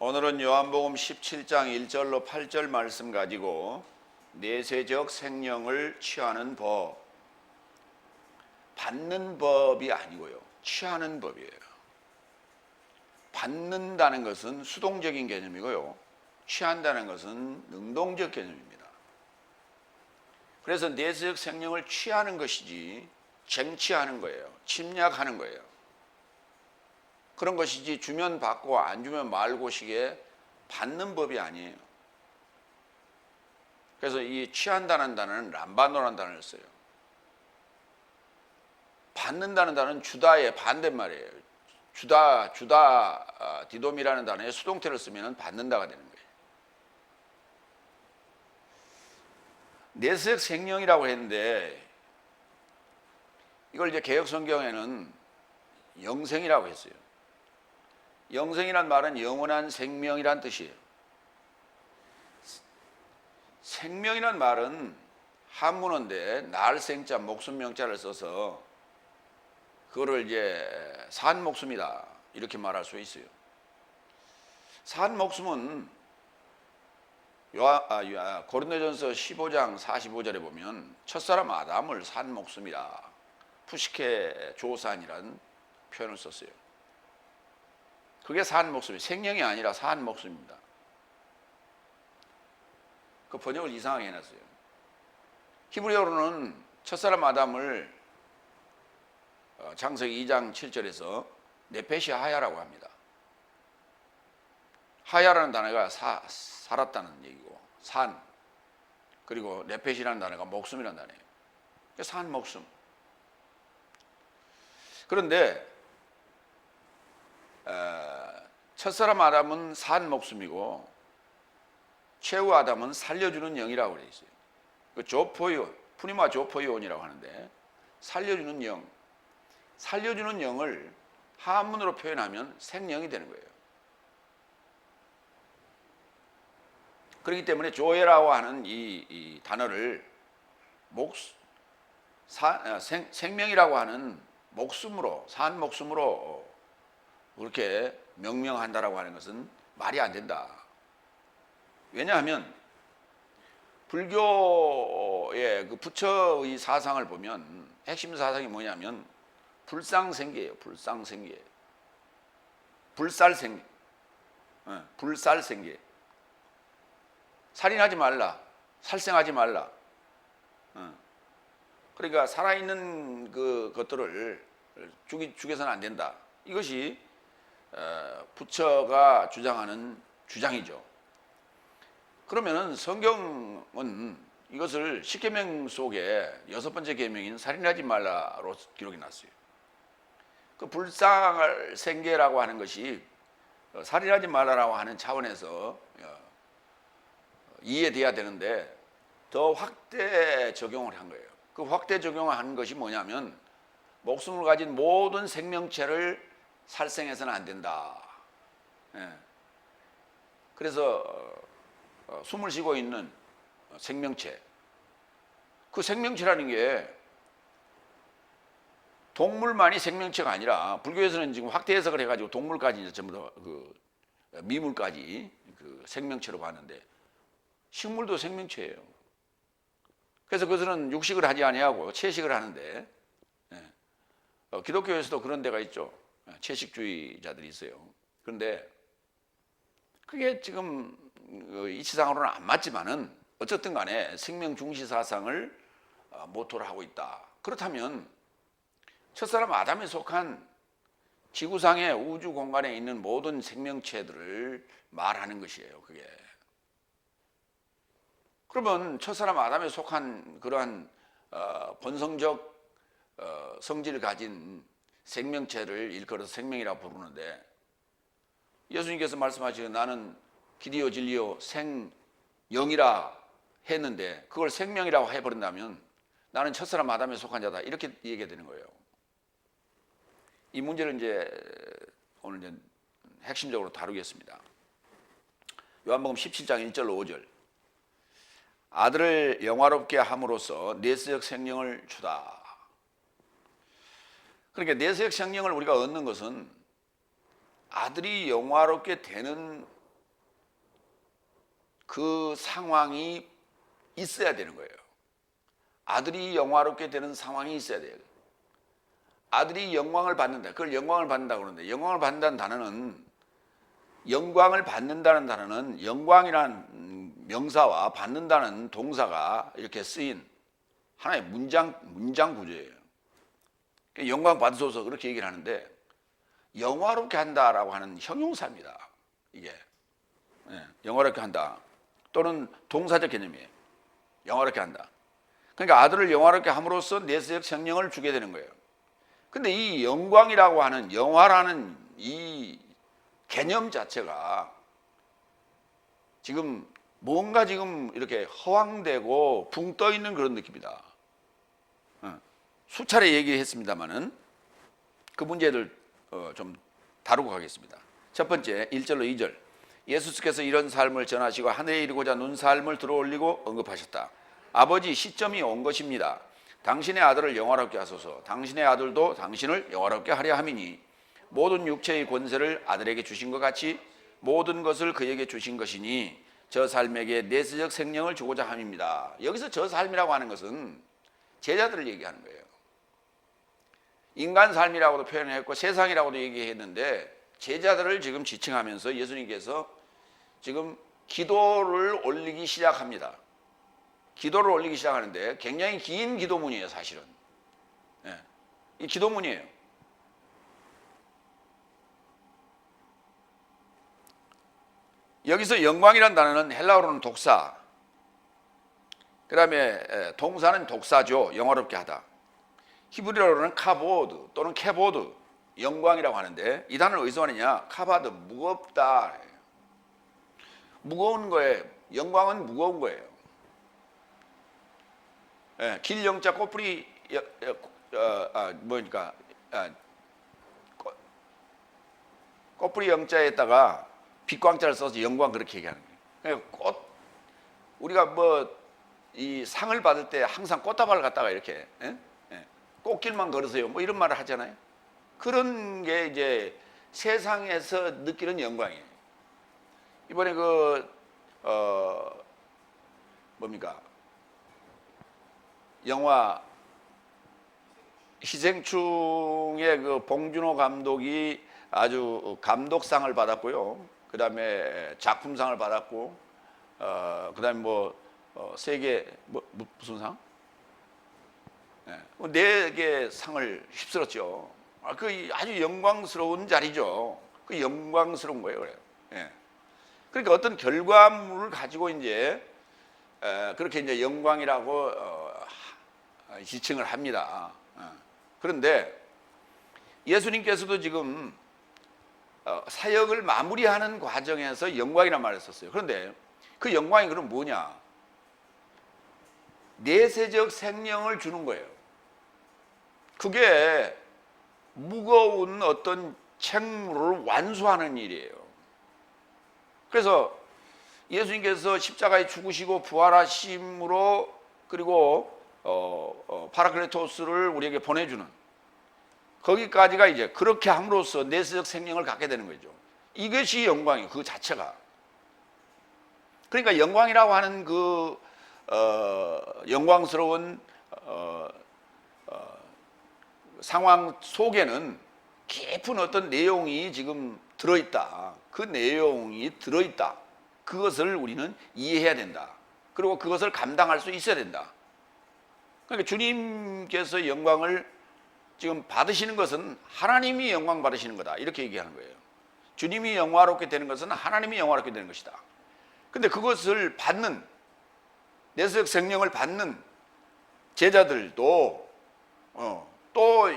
오늘은 요한복음 17장 1절로 8절 말씀 가지고 내세적 생명을 취하는 법, 받는 법이 아니고요, 취하는 법이에요. 받는다는 것은 수동적인 개념이고요, 취한다는 것은 능동적 개념입니다. 그래서 내세적 생명을 취하는 것이지 쟁취하는 거예요. 침략하는 거예요. 그런 것이지 주면 받고 안 주면 말고식의 받는 법이 아니에요. 그래서 이 취한다는 단어는 람바노라는 단어를 써요. 받는다는 단어는 주다의 반대말이에요. 주다, 디돔이라는 단어에 수동태를 쓰면 받는다가 되는 거예요. 내세적 생명이라고 했는데 이걸 이제 개역성경에는 영생이라고 했어요. 영생이란 말은 영원한 생명이란 뜻이에요. 생명이란 말은 한문어인데 날생자 목숨명자를 써서 그거를 이제 산 목숨이다 이렇게 말할 수 있어요. 산 목숨은 고린도전서 15장 45절에 보면 첫사람 아담을 산 목숨이라 푸시케 조산이라는 표현을 썼어요. 그게 산 목숨이에요. 생명이 아니라 산 목숨입니다. 그 번역을 이상하게 해놨어요. 히브리어로는 첫사람 아담을 창세기 2장 7절에서 네페시 하야라고 합니다. 하야라는 단어가 살았다는 얘기고 산, 그리고 네페시라는 단어가 목숨이라는 단어예요. 산 목숨. 그런데 첫사람 아담은 산 목숨이고 최후 아담은 살려주는 영이라고 되어 있어요. 그 조포이온, 푸니마 조포이온이라고 하는데 살려주는 영, 살려주는 영을 한문으로 표현하면 생명이 되는 거예요. 그렇기 때문에 조에라고 하는 이 단어를 생명이라고 하는 목숨으로, 산 목숨으로 그렇게 명명한다라고 하는 것은 말이 안 된다. 왜냐하면 불교의 그 부처의 사상을 보면 핵심 사상이 뭐냐면 불상생계예요. 불상생계. 불살생계. 불살생계. 살인하지 말라. 살생하지 말라. 그러니까 살아있는 그 것들을 죽여서는 안 된다. 이것이 부처가 주장하는 주장이죠. 그러면은 성경은 이것을 10계명 속에 6번째 계명인 살인하지 말라로 기록이 났어요. 그 불상생계라고 하는 것이 살인하지 말라라고 하는 차원에서 이해돼야 되는데 더 확대 적용을 한 거예요. 그 확대 적용을 한 것이 뭐냐면 목숨을 가진 모든 생명체를 살생해서는 안 된다. 그래서 숨을 쉬고 있는 생명체, 그 생명체라는 게 동물만이 생명체가 아니라 불교에서는 지금 확대 해석을 해가지고 동물까지 이제 전부 다 그 미물까지 그 생명체로 봤는데 식물도 생명체예요. 그래서 그것은 육식을 하지 아니하고 채식을 하는데 기독교에서도 그런 데가 있죠. 채식주의자들이 있어요. 그런데 그게 지금 이치상으로는 안 맞지만은 어쨌든 간에 생명 중시 사상을 모토로 하고 있다. 그렇다면 첫사람 아담에 속한 지구상의 우주 공간에 있는 모든 생명체들을 말하는 것이에요. 그게. 그러면 첫사람 아담에 속한 그러한 본성적 성질을 가진 생명체를 일컬어서 생명이라고 부르는데 예수님께서 말씀하시기를 나는 길이요 진리요 생영이라 했는데 그걸 생명이라고 해버린다면 나는 첫사람 아담에 속한 자다 이렇게 얘기가 되는 거예요. 이 문제를 이제 오늘 이제 핵심적으로 다루겠습니다. 요한복음 17장 1절로 5절. 아들을 영화롭게 함으로써 내세적 생명을 주다. 그러니까 내세적 생명을 우리가 얻는 것은 아들이 영화롭게 되는 그 상황이 있어야 되는 거예요. 아들이 영화롭게 되는 상황이 있어야 돼요. 아들이 영광을 받는다. 그걸 영광을 받는다고 그러는데, 영광을 받는다는 단어는, 영광을 받는다는 단어는 영광이라는 명사와 받는다는 동사가 이렇게 쓰인 하나의 문장 구조예요. 영광 받으소서 그렇게 얘기를 하는데, 영화롭게 한다라고 하는 형용사입니다. 이게 영화롭게 한다 또는 동사적 개념이에요. 영화롭게 한다. 그러니까 아들을 영화롭게 함으로써 내세적 생명을 주게 되는 거예요. 근데 이 영광이라고 하는, 영화라는 이 개념 자체가 지금 뭔가 지금 이렇게 허황되고 붕 떠 있는 그런 느낌이다. 수차례 얘기했습니다만은 그 문제를 좀 다루고 가겠습니다. 첫 번째 1절로 2절. 예수께서 이런 삶을 전하시고 하늘에 이르고자 눈 삶을 들어올리고 언급하셨다. 아버지, 시점이 온 것입니다. 당신의 아들을 영화롭게 하소서. 당신의 아들도 당신을 영화롭게 하려 함이니 모든 육체의 권세를 아들에게 주신 것 같이 모든 것을 그에게 주신 것이니 저 삶에게 내세적 생명을 주고자 함입니다. 여기서 저 삶이라고 하는 것은 제자들을 얘기하는 거예요. 인간 삶이라고도 표현했고 세상이라고도 얘기했는데, 제자들을 지금 지칭하면서 예수님께서 지금 기도를 올리기 시작합니다. 기도를 올리기 시작하는데 굉장히 긴 기도문이에요, 사실은. 이 기도문이에요. 여기서 영광이라는 단어는 헬라어로는 독사, 그 다음에 동사는 독사죠. 영화롭게 하다. 히브리어로는 카보드 또는 케보드, 영광이라고 하는데, 이 단어는 어디서 왔느냐? 카바드, 무겁다. 무거운 거예요. 영광은 무거운 거예요. 길 영자 꽃뿌리 뭐니까 꽃뿌리 영자에다가 빛광자를 써서 영광 그렇게 얘기하는 거예요. 꽃, 우리가 뭐 이 상을 받을 때 항상 꽃다발을 갖다가 이렇게 꽃길만 걸으세요 뭐 이런 말을 하잖아요. 그런 게 이제 세상에서 느끼는 영광이에요. 이번에 뭡니까? 영화 희생충의 그 봉준호 감독이 아주 감독상을 받았고요. 그 다음에 작품상을 받았고, 그 다음에 세계, 무슨 상? 네 개 상을 휩쓸었죠. 그 아주 영광스러운 자리죠. 그 영광스러운 거예요. 그래요. 그러니까 어떤 결과물을 가지고 이제 그렇게 이제 영광이라고 지칭을 합니다. 그런데 예수님께서도 지금 사역을 마무리하는 과정에서 영광이라는 말을 썼어요. 그런데 그 영광이 그럼 뭐냐? 내세적 생명을 주는 거예요. 그게 무거운 어떤 책무를 완수하는 일이에요. 그래서 예수님께서 십자가에 죽으시고 부활하심으로, 그리고 파라클레토스를 우리에게 보내주는, 거기까지가 이제 그렇게 함으로써 내세적 생명을 갖게 되는 거죠. 이것이 영광이에요. 그 자체가. 그러니까 영광이라고 하는 그 영광스러운 상황 속에는 깊은 어떤 내용이 지금 들어있다. 그 내용이 들어있다. 그것을 우리는 이해해야 된다. 그리고 그것을 감당할 수 있어야 된다. 그러니까 주님께서 영광을 지금 받으시는 것은 하나님이 영광 받으시는 거다. 이렇게 얘기하는 거예요. 주님이 영화롭게 되는 것은 하나님이 영화롭게 되는 것이다. 근데 그것을 받는, 내세적 생명을 받는 제자들도 또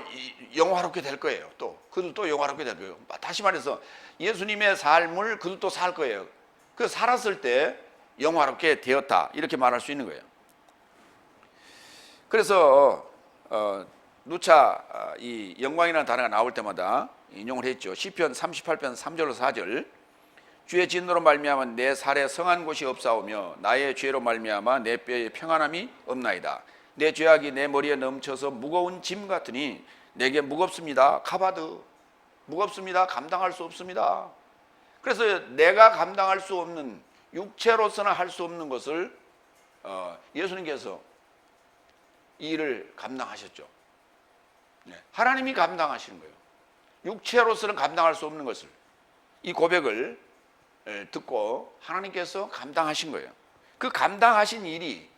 영화롭게 될 거예요. 그들도 영화롭게 될 거예요. 다시 말해서 예수님의 삶을 그들도 살 거예요. 그 살았을 때 영화롭게 되었다. 이렇게 말할 수 있는 거예요. 그래서 누차 이 영광이라는 단어가 나올 때마다 인용을 했죠. 시편 38편 3절로 4절. 주의 진노로 말미암아 내 살에 성한 곳이 없사오며 나의 죄로 말미암아 내 뼈에 평안함이 없나이다. 내 죄악이 내 머리에 넘쳐서 무거운 짐 같으니 내게 무겁습니다. 카바드, 무겁습니다. 감당할 수 없습니다. 그래서 내가 감당할 수 없는 육체로서는 할 수 없는 것을 예수님께서 이 일을 감당하셨죠. 하나님이 감당하시는 거예요. 육체로서는 감당할 수 없는 것을, 이 고백을 듣고 하나님께서 감당하신 거예요. 그 감당하신 일이,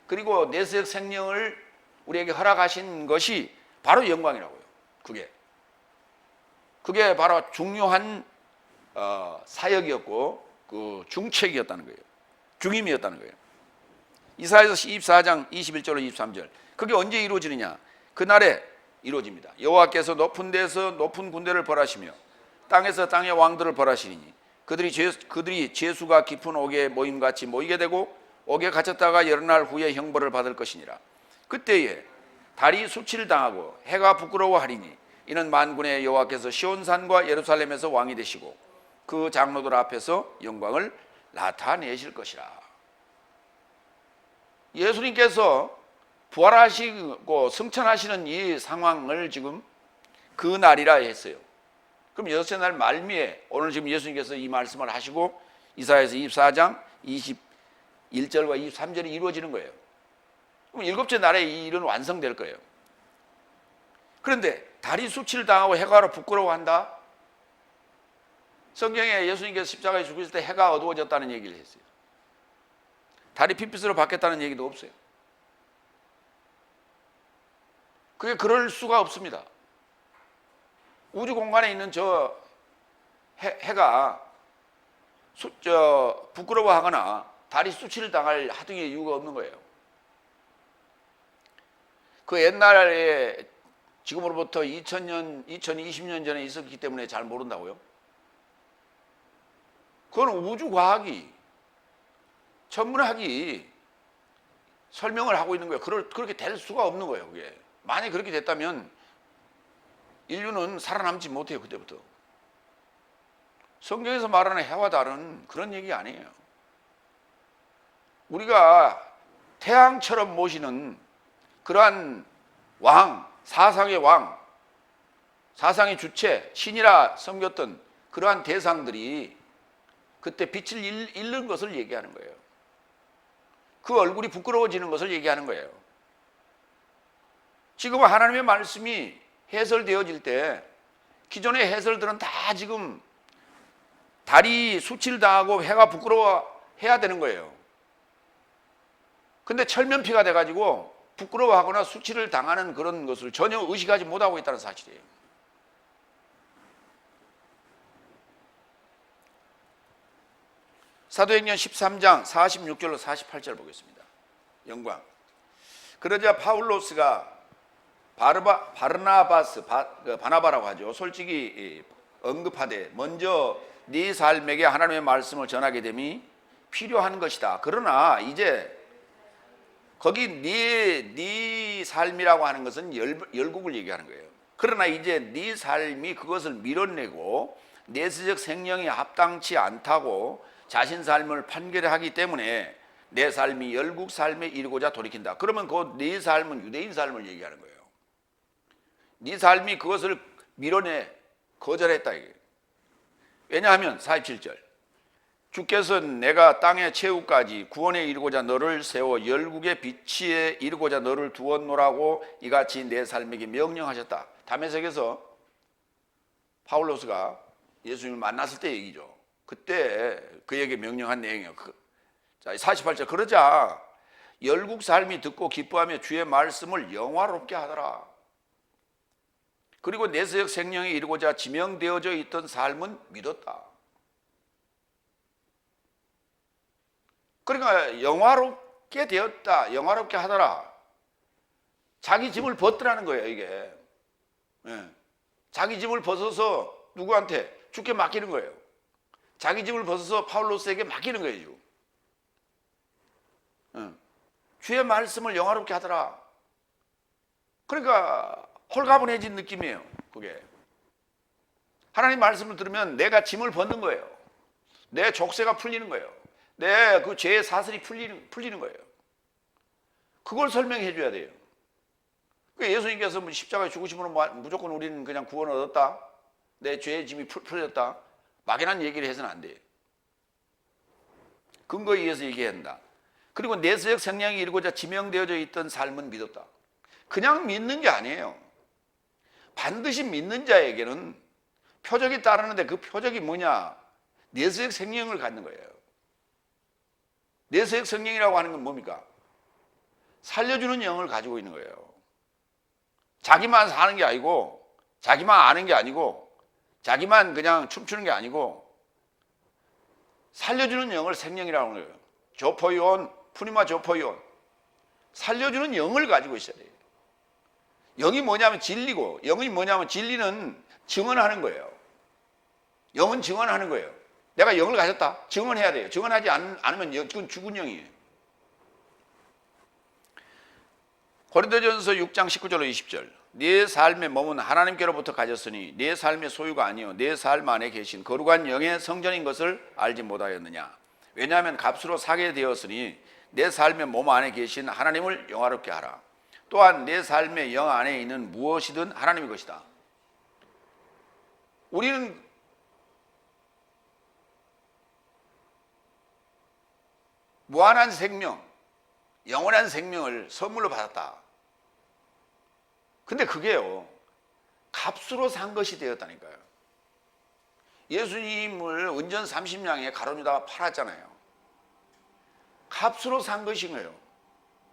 그리고 내세적 생명을 우리에게 허락하신 것이 바로 영광이라고요. 그게 바로 중요한 사역이었고 그 중책이었다는 거예요. 중임이었다는 거예요. 이사야서 24장 21절로 23절. 그게 언제 이루어지느냐? 그날에 이루어집니다. 여호와께서 높은 데서 높은 군대를 벌하시며 땅에서 땅의 왕들을 벌하시니 그들이 죄수가 깊은 옥에 모임같이 모이게 되고 옥에 갇혔다가 여러 날 후에 형벌을 받을 것이니라. 그때에 달이 수치를 당하고 해가 부끄러워하리니 이는 만군의 여호와께서 시온산과 예루살렘에서 왕이 되시고 그 장로들 앞에서 영광을 나타내실 것이라. 예수님께서 부활하시고 승천하시는 이 상황을 지금 그 날이라 했어요. 그럼 여섯째 날 말미에 오늘 지금 예수님께서 이 말씀을 하시고 이사야서 24장 21절과 23절이 이루어지는 거예요. 그럼 일곱째 날에 이 일은 완성될 거예요. 그런데 달이 수치를 당하고 해가 부끄러워한다? 성경에 예수님께서 십자가에 죽으실 때 해가 어두워졌다는 얘기를 했어요. 달이 핏빛으로 바뀌었다는 얘기도 없어요. 그게 그럴 수가 없습니다. 우주 공간에 있는 저 해가 부끄러워하거나 달이 수치를 당할 하등의 이유가 없는 거예요. 그 옛날에 지금으로부터 2000년, 2020년 전에 있었기 때문에 잘 모른다고요? 그건 우주과학이, 천문학이 설명을 하고 있는 거예요. 그렇게 될 수가 없는 거예요. 그게. 만약에 그렇게 됐다면 인류는 살아남지 못해요. 그때부터. 성경에서 말하는 해와 달은 그런 얘기 아니에요. 우리가 태양처럼 모시는 그러한 왕, 사상의 왕, 사상의 주체, 신이라 섬겼던 그러한 대상들이 그때 빛을 잃는 것을 얘기하는 거예요. 그 얼굴이 부끄러워지는 것을 얘기하는 거예요. 지금 하나님의 말씀이 해설되어질 때 기존의 해설들은 다 지금 달이 수치를 당하고 해가 부끄러워해야 되는 거예요. 근데 철면피가 돼가지고 부끄러워하거나 수치를 당하는 그런 것을 전혀 의식하지 못하고 있다는 사실이에요. 사도행전 13장 46절로 48절 보겠습니다. 영광. 그러자 파울로스가 바나바라고 하죠. 솔직히 언급하되 먼저 네 삶에게 하나님의 말씀을 전하게 됨이 필요한 것이다. 그러나 이제 거기 네 삶이라고 하는 것은 열국을 얘기하는 거예요. 그러나 이제 네 삶이 그것을 밀어내고 내세적 생명이 합당치 않다고 자신 삶을 판결하기 때문에 내 삶이 열국 삶에 이르고자 돌이킨다. 그러면 그 네 삶은 유대인 삶을 얘기하는 거예요. 네 삶이 그것을 밀어내 거절했다 이게. 왜냐하면 47절 주께서 내가 땅의 최후까지 구원에 이르고자 너를 세워 열국의 빛에 이르고자 너를 두었노라고 이같이 내 삶에게 명령하셨다. 다메섹에서 파울로스가 예수님을 만났을 때 얘기죠. 그때 그에게 명령한 내용이에요. 자, 48절 그러자 열국 삶이 듣고 기뻐하며 주의 말씀을 영화롭게 하더라. 그리고 내세적 생명에 이르고자 지명되어져 있던 삶은 믿었다. 그러니까 영화롭게 되었다. 영화롭게 하더라. 자기 짐을 벗더라는 거예요. 이게. 자기 짐을 벗어서 누구한테? 주께 맡기는 거예요. 자기 짐을 벗어서 파울로스에게 맡기는 거예요. 지금. 주의 말씀을 영화롭게 하더라. 그러니까 홀가분해진 느낌이에요. 그게. 하나님 말씀을 들으면 내가 짐을 벗는 거예요. 내 족쇄가 풀리는 거예요. 내 그 죄의 사슬이 풀리는 거예요. 그걸 설명해 줘야 돼요. 예수님께서 십자가에 죽으심으로 무조건 우리는 그냥 구원을 얻었다. 내 죄의 짐이 풀렸다. 막연한 얘기를 해서는 안 돼요. 근거에 의해서 얘기한다. 그리고 내세적 성령이 이루고자 지명되어져 있던 삶은 믿었다. 그냥 믿는 게 아니에요. 반드시 믿는 자에게는 표적이 따르는데 그 표적이 뭐냐? 내세적 성령을 갖는 거예요. 내세적 성령이라고 하는 건 뭡니까? 살려주는 영을 가지고 있는 거예요. 자기만 사는 게 아니고, 자기만 아는 게 아니고, 자기만 그냥 춤추는 게 아니고, 살려주는 영을 생명이라고 하는 거예요. 조포이온, 푸니마 조포이온. 살려주는 영을 가지고 있어야 돼요. 영이 뭐냐면 진리고, 영이 뭐냐면 진리는 증언하는 거예요. 영은 증언하는 거예요. 내가 영을 가졌다? 증언해야 돼요. 증언하지 않으면 그건 죽은 영이에요. 고린도전서 6장 19절로 20절. 네 삶의 몸은 하나님께로부터 가졌으니 네 삶의 소유가 아니요 네 삶 안에 계신 거룩한 영의 성전인 것을 알지 못하였느냐. 왜냐하면 값으로 사게 되었으니 내 삶의 몸 안에 계신 하나님을 영화롭게 하라. 또한 내 삶의 영 안에 있는 무엇이든 하나님의 것이다. 우리는 무한한 생명, 영원한 생명을 선물로 받았다. 근데 그게요, 값으로 산 것이 되었다니까요. 예수님을 은전 30냥에 가로주다가 팔았잖아요. 값으로 산 것인 거예요.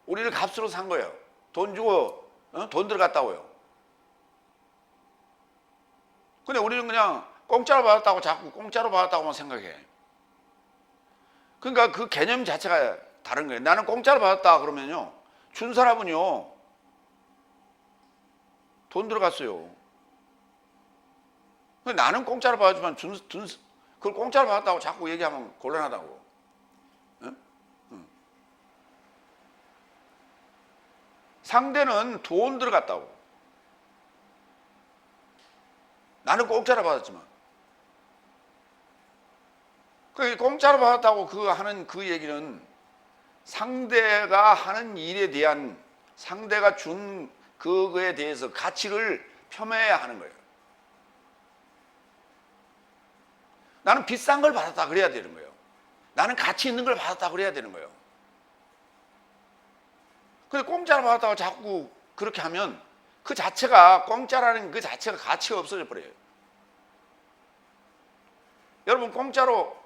우리를 값으로 산 거예요. 돈 주고 돈 들어갔다고요. 근데 우리는 그냥 공짜로 받았다고 자꾸 공짜로 받았다고만 생각해. 그러니까 그 개념 자체가 다른 거예요. 나는 공짜로 받았다 그러면요, 준 사람은요 돈 들어갔어요. 근데 나는 공짜로 받았지만 그걸 공짜로 받았다고 자꾸 얘기하면 곤란하다고. 응? 응. 상대는 돈 들어갔다고. 나는 공짜로 받았지만. 그 공짜로 받았다고 하는 그 얘기는 상대가 하는 일에 대한, 상대가 준 그거에 대해서 가치를 폄훼해야 하는 거예요. 나는 비싼 걸 받았다 그래야 되는 거예요. 나는 가치 있는 걸 받았다 그래야 되는 거예요. 근데 공짜로 받았다고 자꾸 그렇게 하면 그 자체가, 공짜라는 그 자체가 가치가 없어져 버려요. 여러분, 공짜로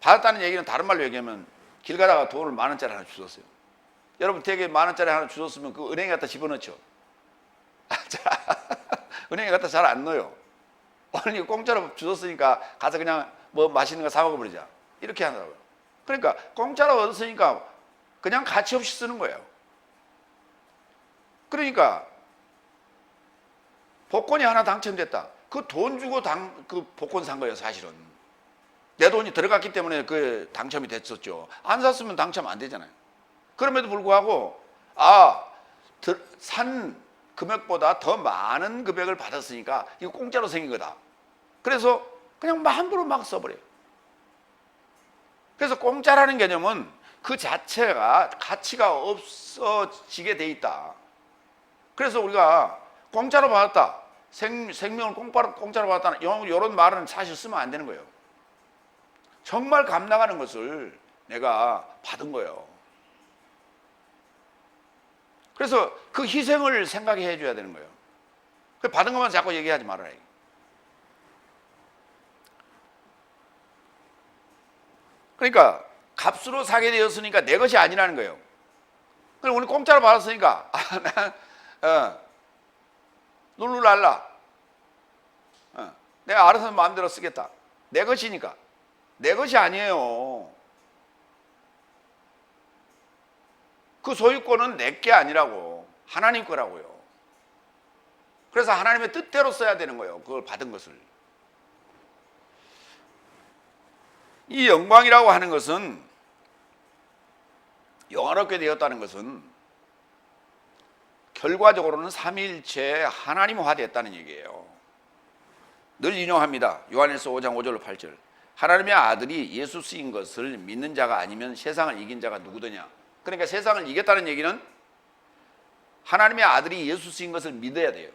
받았다는 얘기는 다른 말로 얘기하면 길 가다가 돈을 10,000원짜리 하나 주셨어요. 여러분, 되게 10,000원짜리 하나 주셨으면 그 은행에 갖다 집어넣죠. 은행에 갖다 잘 안 넣어요. 아니, 공짜로 주셨으니까 가서 그냥 뭐 맛있는 거 사 먹어버리자, 이렇게 하더라고요. 그러니까 공짜로 얻었으니까 그냥 가치 없이 쓰는 거예요. 그러니까 복권이 하나 당첨됐다. 그 돈 주고 그 복권 산 거예요, 사실은. 내 돈이 들어갔기 때문에 그 당첨이 됐었죠. 안 샀으면 당첨 안 되잖아요. 그럼에도 불구하고 산 금액보다 더 많은 금액을 받았으니까 이거 공짜로 생긴 거다. 그래서 그냥 함부로 막 써버려요. 그래서 공짜라는 개념은 그 자체가 가치가 없어지게 돼 있다. 그래서 우리가 공짜로 받았다, 생명을 공짜로 받았다, 이런 말은 사실 쓰면 안 되는 거예요. 정말 값 나가는 것을 내가 받은 거예요. 그래서 그 희생을 생각해 줘야 되는 거예요. 받은 것만 자꾸 얘기하지 말아라. 그러니까 값으로 사게 되었으니까 내 것이 아니라는 거예요. 그럼 우리 공짜로 받았으니까 룰루랄라, 내가 알아서 마음대로 쓰겠다. 내 것이니까. 내 것이 아니에요. 그 소유권은 내 게 아니라고, 하나님 거라고요. 그래서 하나님의 뜻대로 써야 되는 거예요, 그걸 받은 것을. 이 영광이라고 하는 것은, 영화롭게 되었다는 것은 결과적으로는 삼위일체 하나님화됐다는 얘기예요. 늘 인용합니다. 요한일서 5장 5절로 8절. 하나님의 아들이 예수 쓰인 것을 믿는 자가 아니면 세상을 이긴 자가 누구더냐. 그러니까 세상을 이겼다는 얘기는 하나님의 아들이 예수 쓰인 것을 믿어야 돼요.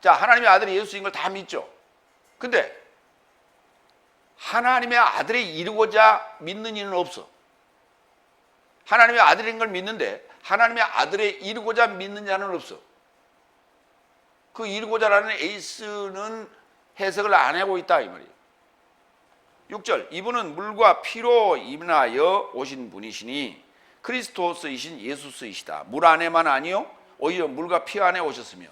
자, 하나님의 아들이 예수 쓰인 걸 다 믿죠. 근데 하나님의 아들이 이루고자 믿는 이는 없어. 하나님의 아들인 걸 믿는데 하나님의 아들의 이루고자 믿는 자는 없어. 그 이루고자라는 에이스는 해석을 안 하고 있다 이 말이에요. 6절, 이분은 물과 피로 인하여 오신 분이시니 그리스도스이신 예수스이시다. 물 안에만 아니요 오히려 물과 피 안에 오셨으며,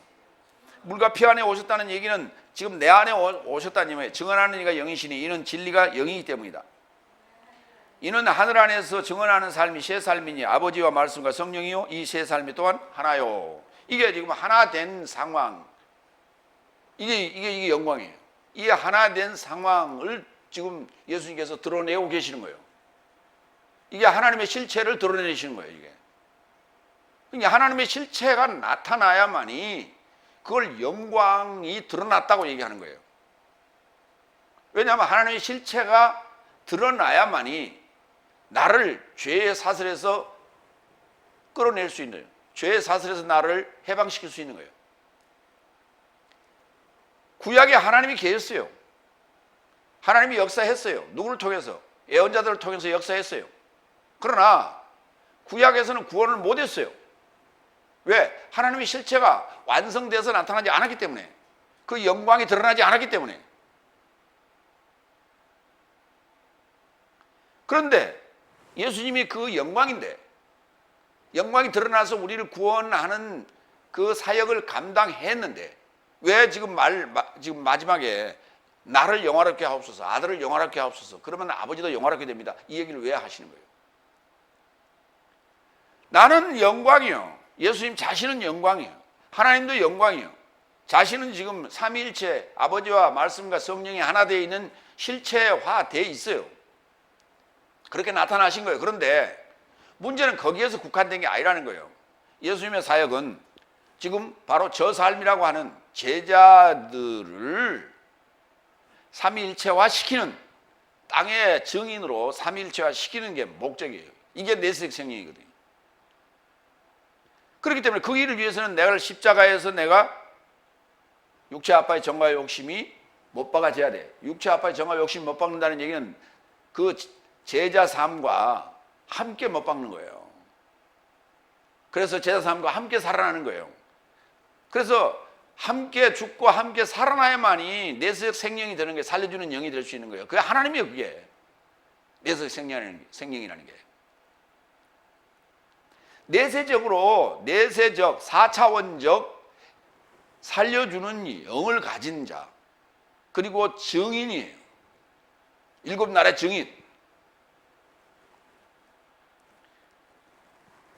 물과 피 안에 오셨다는 얘기는 지금 내 안에 오셨다는 얘기예요. 증언하는 이가 영이시니 이는 진리가 영이기 때문이다. 이는 하늘 안에서 증언하는 삶이 새 삶이니 아버지와 말씀과 성령이요 이 새 삶이 또한 하나요. 이게 지금 하나 된 상황, 이게 영광이에요. 이 하나 된 상황을 지금 예수님께서 드러내고 계시는 거예요. 이게 하나님의 실체를 드러내시는 거예요. 이게 그러니까 하나님의 실체가 나타나야만이 그걸 영광이 드러났다고 얘기하는 거예요. 왜냐하면 하나님의 실체가 드러나야만이 나를 죄의 사슬에서 끌어낼 수 있는 거예요. 죄의 사슬에서 나를 해방시킬 수 있는 거예요. 구약에 하나님이 계셨어요. 하나님이 역사했어요. 누구를 통해서? 예언자들을 통해서 역사했어요. 그러나 구약에서는 구원을 못했어요. 왜? 하나님의 실체가 완성돼서 나타나지 않았기 때문에, 그 영광이 드러나지 않았기 때문에. 그런데 예수님이 그 영광인데, 영광이 드러나서 우리를 구원하는 그 사역을 감당했는데 왜 지금 지금 마지막에 나를 영화롭게 하옵소서, 아들을 영화롭게 하옵소서, 그러면 아버지도 영화롭게 됩니다, 이 얘기를 왜 하시는 거예요? 나는 영광이요, 예수님 자신은 영광이요, 하나님도 영광이요, 자신은 지금 삼위일체 아버지와 말씀과 성령이 하나 되어 있는 실체화되어 있어요. 그렇게 나타나신 거예요. 그런데 문제는 거기에서 국한된 게 아니라는 거예요. 예수님의 사역은 지금 바로 저 삶이라고 하는 제자들을 삼위일체화 시키는, 땅의 증인으로 삼위일체화 시키는 게 목적이에요. 이게 내세적 생명이거든요. 그렇기 때문에 그 일을 위해서는 내가 십자가에서 내가 육체 아빠의 정과 욕심이 못 박아져야 돼. 육체 아빠의 정과 욕심이 못 박는다는 얘기는 그 제자 삶과 함께 못 박는 거예요. 그래서 제자 삶과 함께 살아나는 거예요. 그래서 함께 죽고 함께 살아나야만이 내세적 생명이 되는 게, 살려주는 영이 될 수 있는 거예요. 그게 하나님이에요. 그게 내세적 생명이라는 게. 내세적 4차원적 살려주는 영을 가진 자, 그리고 증인이에요. 7나라의 증인.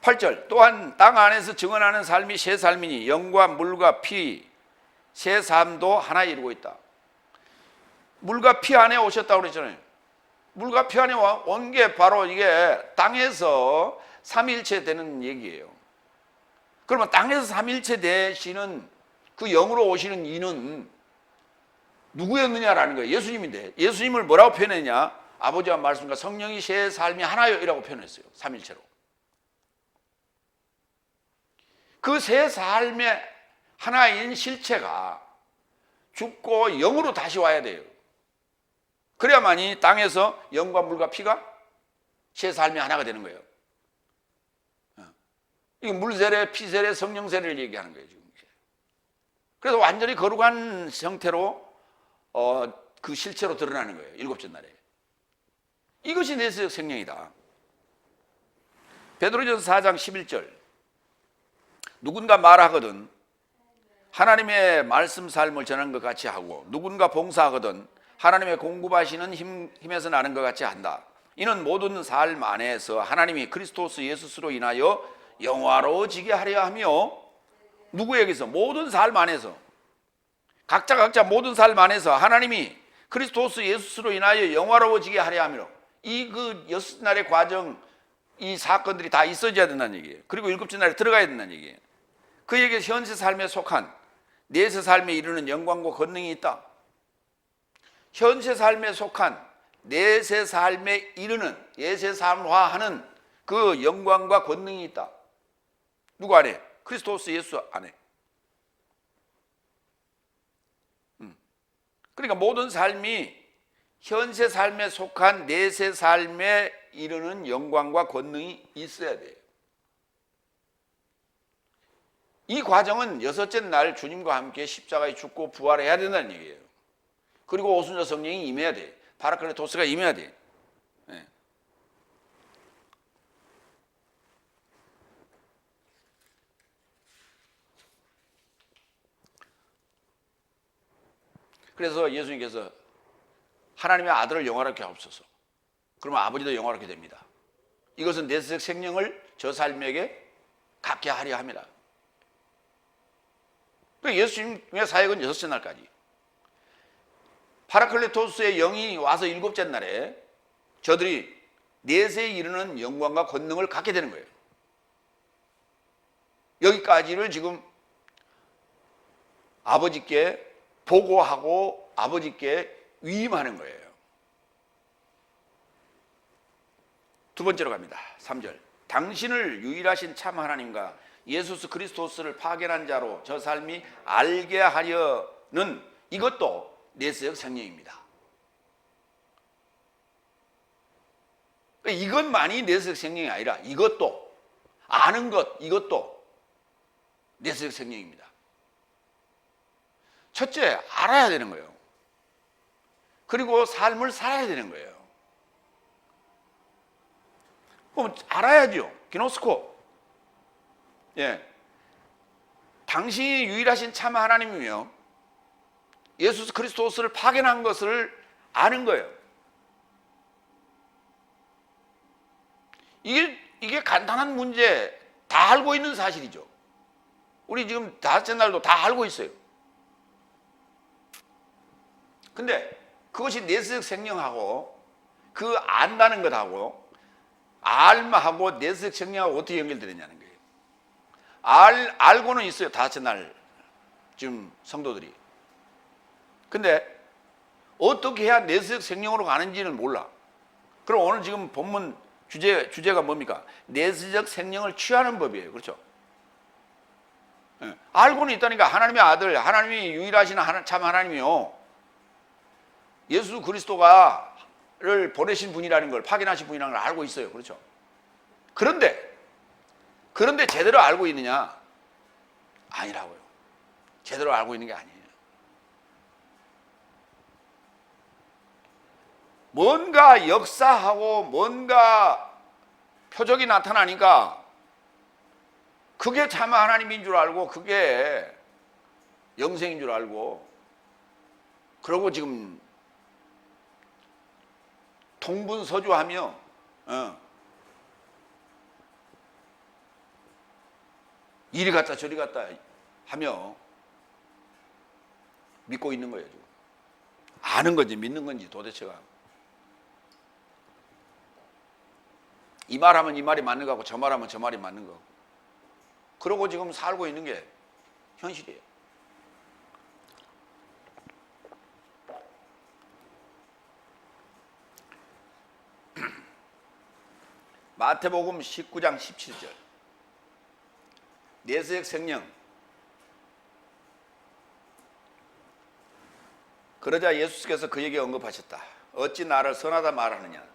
8절, 또한 땅 안에서 증언하는 삶이 새 삶이니 영과 물과 피, 새 삶도 하나 이루고 있다. 물과 피 안에 오셨다고 그랬잖아요. 물과 피 안에 온 게 바로 이게 땅에서 삼위일체 되는 얘기예요. 그러면 땅에서 삼위일체 되시는 그 영으로 오시는 이는 누구였느냐라는 거예요. 예수님인데, 예수님을 뭐라고 표현했냐? 아버지와 말씀과 성령이 새 삶이 하나요 이라고 표현했어요. 삼위일체로. 그 새 삶의 하나인 실체가 죽고 영으로 다시 와야 돼요. 그래야만이 땅에서 영과 물과 피가 새 삶이 하나가 되는 거예요. 이게 물세례, 피세례, 성령세례를 얘기하는 거예요, 지금. 그래서 완전히 거룩한 형태로 그 실체로 드러나는 거예요, 일곱째 날에. 이것이 내세적 생명이다. 베드로전서 4장 11절, 누군가 말하거든 하나님의 말씀 삶을 전하는 것 같이 하고, 누군가 봉사하거든 하나님의 공급하시는 힘에서 나는 것 같이 한다. 이는 모든 삶 안에서 하나님이 그리스도스 예수스로 인하여 영화로워지게 하려 하며, 누구에게서? 모든 삶 안에서, 각자 모든 삶 안에서 하나님이 그리스도스 예수스로 인하여 영화로워지게 하려 하며, 이 그 6날의 과정, 이 사건들이 다 있어져야 된다는 얘기예요. 그리고 7째 날에 들어가야 된다는 얘기예요. 그에게 현세 삶에 속한 내세 삶에 이르는 영광과 권능이 있다. 현세 삶에 속한 내세 삶에 이르는, 예세 삶화하는 그 영광과 권능이 있다. 누구 안에? 그리스도스 예수 안에. 그러니까 모든 삶이 현세 삶에 속한 내세 삶에 이르는 영광과 권능이 있어야 돼요. 이 과정은 여섯째 날 주님과 함께 십자가에 죽고 부활해야 된다는 얘기예요. 그리고 오순절 성령이 임해야 돼. 파라클레토스가 임해야 돼. 네. 그래서 예수님께서 하나님의 아들을 영화롭게 하옵소서. 그러면 아버지도 영화롭게 됩니다. 이것은 내세적 생명을 저 삶에게 갖게 하려 합니다. 예수님의 사역은 여섯째 날까지. 파라클레토스의 영이 와서 일곱째 날에 저들이 내세에 이르는 영광과 권능을 갖게 되는 거예요. 여기까지를 지금 아버지께 보고하고 아버지께 위임하는 거예요. 두 번째로 갑니다. 3절. 당신을 유일하신 참 하나님과 예수 그리스도스를 파견한 자로 저 삶이 알게 하려는 이것도 내세적 생명입니다. 이것만이 내세적 생명이 아니라 이것도 아는 것 이것도 내세적 생명입니다. 첫째, 알아야 되는 거예요. 그리고 삶을 살아야 되는 거예요. 그럼 알아야죠. 기노스코. 예. 당신이 유일하신 참 하나님이며 예수 그리스도스를 파견한 것을 아는 거예요. 이게 간단한 문제 다 알고 있는 사실이죠. 우리 지금 다섯째 날도 다 알고 있어요. 근데 그것이 내세적 생명하고 그 안다는 것하고 알마하고 내세적 생명하고 어떻게 연결되느냐는 거예요. 알고는 있어요. 다섯째 날 지금 성도들이. 근데 어떻게 해야 내세적 생명으로 가는지는 몰라. 그럼 오늘 지금 본문 주제가 뭡니까? 내세적 생명을 취하는 법이에요. 그렇죠? 네. 알고는 있다니까. 하나님의 아들, 하나님이 유일하신 참 하나님이요. 예수 그리스도가를 보내신 분이라는 걸, 파견하신 분이라는 걸 알고 있어요. 그렇죠? 그런데 제대로 알고 있느냐? 아니라고요. 제대로 알고 있는 게 아니에요. 뭔가 역사하고 뭔가 표적이 나타나니까 그게 참 하나님인 줄 알고 그게 영생인 줄 알고 그러고 지금 통분서주하며 이리 갔다 저리 갔다 하며 믿고 있는 거예요. 지금. 아는 건지 믿는 건지 도대체가. 이 말하면 이 말이 맞는 거고 저 말하면 저 말이 맞는 거고. 그러고 지금 살고 있는 게 현실이에요. 마태복음 19장 17절. 내세적 생명. 그러자 예수께서 그에게 언급하셨다. 어찌 나를 선하다 말하느냐.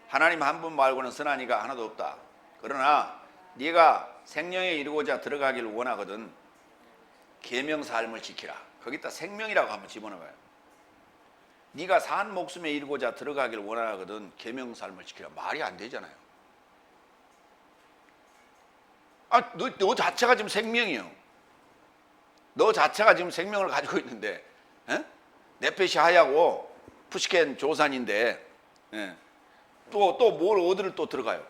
하나님 한 분 말고는 선한 이가 하나도 없다. 그러나 네가 생명에 이르고자 들어가길 원하거든 계명 삶을 지키라. 거기다 생명이라고 한번 집어넣어요. 네가 산 목숨에 이르고자 들어가길 원하거든 계명 삶을 지키라. 말이 안 되잖아요. 너 자체가 지금 생명이요. 너 자체가 지금 생명을 가지고 있는데, 네페시 하야고 푸시켄 조산인데, 또 뭘 어디를 또 들어가요?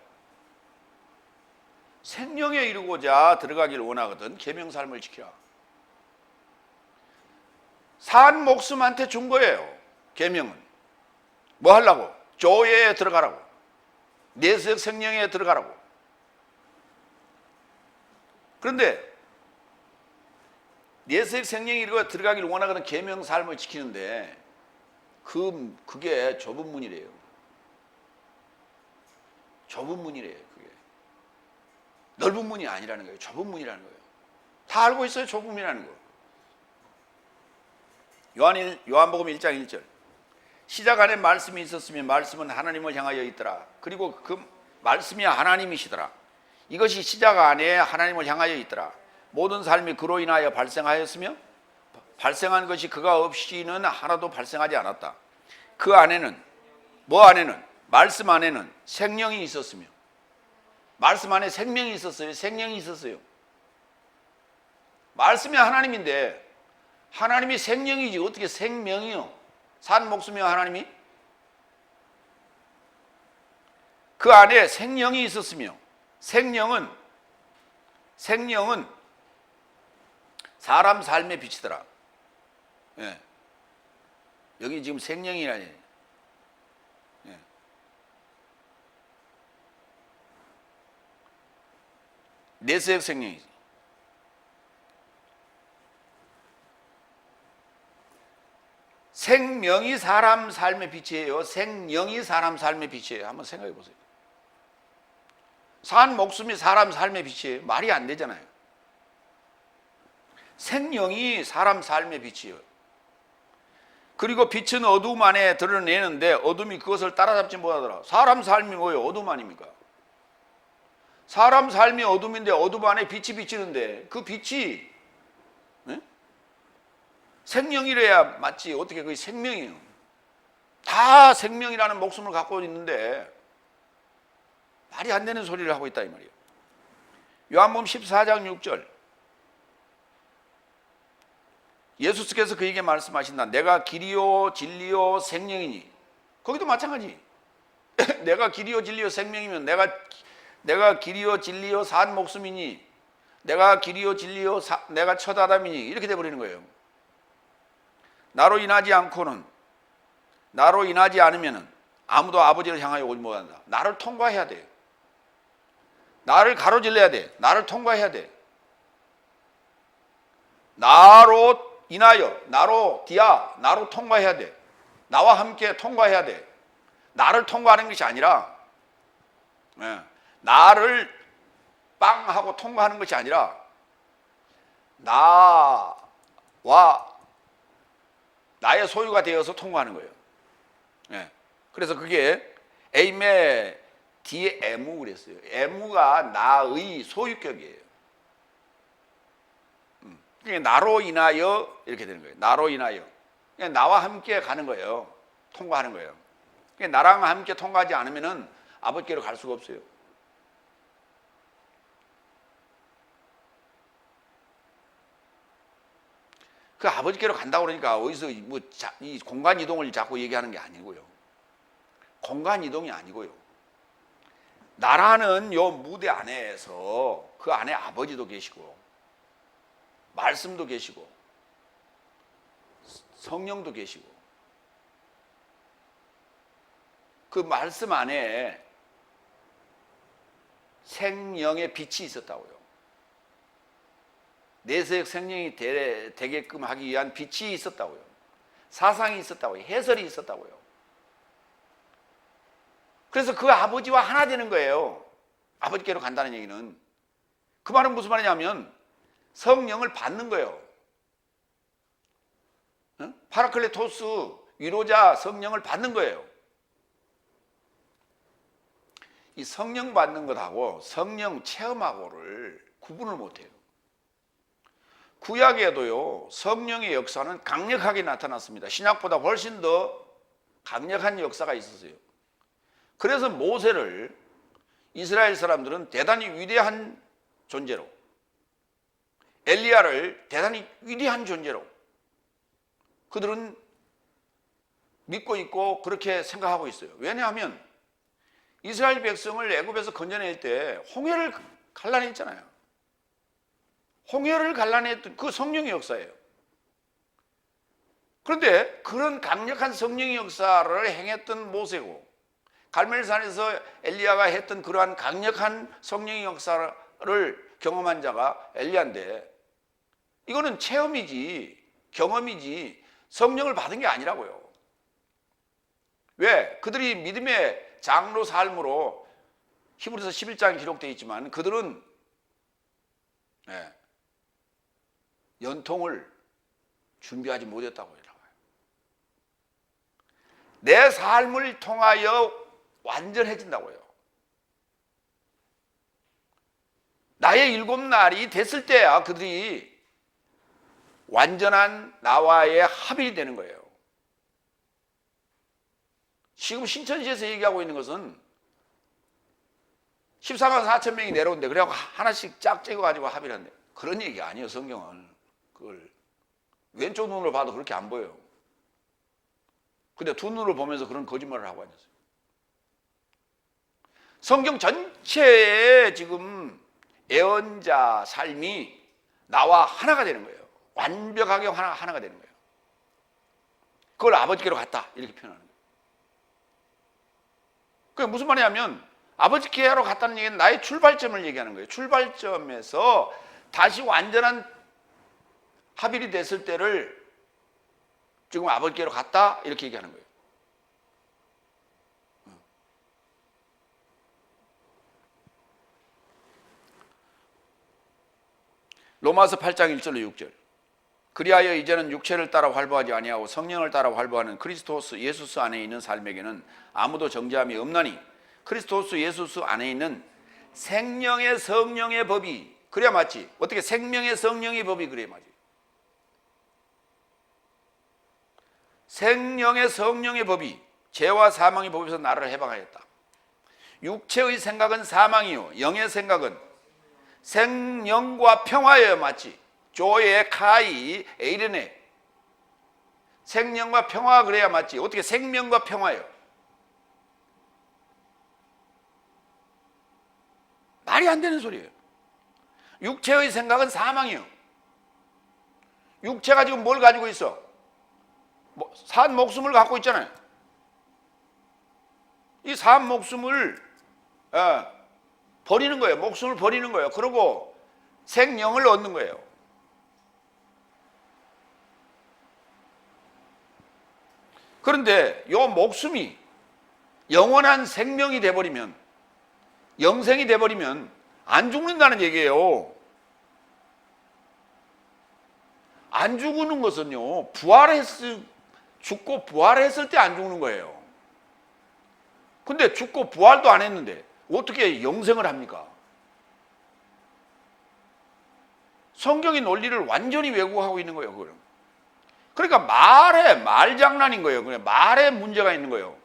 생명에 이르고자 들어가기를 원하거든 계명 삶을 지키라. 산 목숨한테 준 거예요. 계명은 뭐 하려고? 조예에 들어가라고. 내세적 생명에 들어가라고. 그런데 내세적 생명이 이르고 들어가기를 원하거든 계명 삶을 지키는데 그게 좁은 문이래요. 좁은 문이래요. 그게 넓은 문이 아니라는 거예요. 좁은 문이라는 거예요. 다 알고 있어요. 좁은 문이라는 거. 요한복음 1장 1절. 시작 안에 말씀이 있었으면 말씀은 하나님을 향하여 있더라. 그리고 그 말씀이 하나님이시더라. 이것이 시작 안에 하나님을 향하여 있더라. 모든 삶이 그로 인하여 발생하였으며 발생한 것이 그가 없이는 하나도 발생하지 않았다. 그 안에는 뭐 안에는? 말씀 안에는 생명이 있었으며 말씀 안에 생명이 있었어요. 생명이 있었어요. 말씀이 하나님인데 하나님이 생명이지 어떻게 생명이요? 산 목숨이요 하나님이? 그 안에 생명이 있었으며 생명은 사람 삶의 빛이더라. 예. 여기 지금 생명이라니. 예. 내세역 생명이지. 생명이 사람 삶의 빛이에요. 생명이 사람 삶의 빛이에요. 한번 생각해 보세요. 산 목숨이 사람 삶의 빛이에요. 말이 안 되잖아요. 생명이 사람 삶의 빛이에요. 그리고 빛은 어두움 안에 드러내는데 어둠이 그것을 따라잡지 못하더라. 사람 삶이 뭐예요? 어둠 아닙니까? 사람 삶이 어둠인데 어둠 안에 빛이 비치는데 그 빛이 생명이래야 맞지. 어떻게 그게 생명이에요? 다 생명이라는 목숨을 갖고 있는데 말이 안 되는 소리를 하고 있다 이 말이에요. 요한복음 14장 6절 예수께서 그에게 말씀하신다. 내가 길이요 진리요 생명이니. 거기도 마찬가지. 내가 길이요 진리요 생명이면 내가 길이요 진리요 산 목숨이니 내가 길이요 진리요 내가 첫 아담이니 이렇게 돼버리는 거예요. 나로 인하지 않으면은 아무도 아버지를 향하여 오지 못한다. 나를 통과해야 돼. 나를 가로질러야 돼. 나를 통과해야 돼. 나로 인하여, 나로 통과해야 돼. 나와 함께 통과해야 돼. 나를 통과하는 것이 아니라 나를 빵 하고 통과하는 것이 아니라 나와 나의 소유가 되어서 통과하는 거예요. 예. 그래서 그게 에이메 뒤에 에무 그랬어요. 에무가 나의 소유격이에요. 그러니까 나로 인하여 이렇게 되는 거예요. 나로 인하여. 그러니까 나와 함께 가는 거예요. 통과하는 거예요. 그러니까 나랑 함께 통과하지 않으면은 아버지께로 갈 수가 없어요. 그 아버지께로 간다고 그러니까 어디서 이 공간 이동을 자꾸 얘기하는 게 아니고요. 공간 이동이 아니고요. 나라는 요 무대 안에서 그 안에 아버지도 계시고 말씀도 계시고 성령도 계시고 그 말씀 안에 생명의 빛이 있었다고요. 내세역 생명이 되게끔 하기 위한 빛이 있었다고요. 사상이 있었다고요. 해설이 있었다고요. 그래서 그 아버지와 하나 되는 거예요. 아버지께로 간다는 얘기는. 그 말은 무슨 말이냐면 성령을 받는 거예요. 파라클레토스 위로자 성령을 받는 거예요. 이 성령 받는 것하고 성령 체험하고를 구분을 못해요. 구약에도요 성령의 역사는 강력하게 나타났습니다. 신약보다 훨씬 더 강력한 역사가 있었어요. 그래서 모세를 이스라엘 사람들은 대단히 위대한 존재로, 엘리야를 대단히 위대한 존재로 그들은 믿고 있고 그렇게 생각하고 있어요. 왜냐하면 이스라엘 백성을 애굽에서 건져낼 때 홍해를 갈라냈잖아요. 홍해를 갈라냈던 그 성령의 역사예요. 그런데 그런 강력한 성령의 역사를 행했던 모세고 갈멜산에서 엘리야가 했던 그러한 강력한 성령의 역사를 경험한 자가 엘리야인데 이거는 체험이지 경험이지 성령을 받은 게 아니라고요. 왜? 그들이 믿음의 장로 삶으로 히브리서 11장에 기록되어 있지만 그들은 연통을 준비하지 못했다고 해요. 내 삶을 통하여 완전해진다고요. 나의 7날이 됐을 때야 그들이 완전한 나와의 합일이 되는 거예요. 지금 신천지에서 얘기하고 있는 것은 14만 4천 명이 내려온대. 그래갖고 하나씩 짝 찍어가지고 합의한대. 그런 얘기가 아니에요, 성경은. 그걸 왼쪽 눈으로 봐도 그렇게 안 보여요. 근데 두 눈으로 보면서 그런 거짓말을 하고 앉았어요. 성경 전체에 지금 애언자 삶이 나와 하나가 되는 거예요. 완벽하게 하나가 되는 거예요. 그걸 아버지께로 갔다 이렇게 표현하는 거예요. 그게 무슨 말이냐면 아버지께로 갔다는 얘기는 나의 출발점을 얘기하는 거예요. 출발점에서 다시 완전한 합일이 됐을 때를 지금 아버지께로 갔다 이렇게 얘기하는 거예요. 로마서 8장 1절로 6절. 그리하여 이제는 육체를 따라 활보하지 아니하고 성령을 따라 활보하는 그리스도스 예수스 안에 있는 삶에게는 아무도 정죄함이 없나니 그리스도스 예수스 안에 있는 생명의 성령의 법이 그래야 맞지. 어떻게 생명의 성령의 법이 그래야 맞지. 생명의 성령의 법이 죄와 사망의 법에서 나를 해방하였다. 육체의 생각은 사망이요 영의 생각은 생명과 평화여야 맞지. 조에 카이 에이르네. 생명과 평화 그래야 맞지. 어떻게 생명과 평화요? 말이 안 되는 소리예요. 육체의 생각은 사망이요. 육체가 지금 뭘 가지고 있어? 산 목숨을 갖고 있잖아요. 이 산 목숨을 버리는 거예요. 목숨을 버리는 거예요. 그리고 생명을 얻는 거예요. 그런데 이 목숨이 영원한 생명이 돼버리면, 영생이 돼버리면 안 죽는다는 얘기예요. 안 죽는 것은요, 죽고 부활했을 때 안 죽는 거예요. 근데 죽고 부활도 안 했는데 어떻게 영생을 합니까? 성경의 논리를 완전히 왜곡하고 있는 거예요, 그거는. 그러니까 말장난인 거예요. 그냥 말에 문제가 있는 거예요.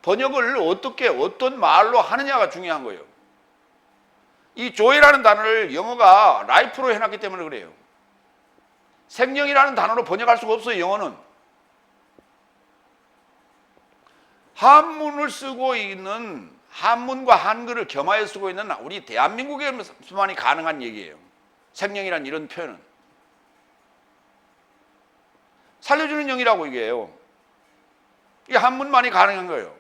번역을 어떤 말로 하느냐가 중요한 거예요. 이 조이라는 단어를 영어가 라이프로 해놨기 때문에 그래요. 생명이라는 단어로 번역할 수가 없어요, 영어는. 한문을 쓰고 있는, 한문과 한글을 겸하여 쓰고 있는 우리 대한민국에서만이 가능한 얘기예요. 생명이라는 이런 표현은. 살려주는 영이라고 얘기해요. 이게 한문만이 가능한 거예요.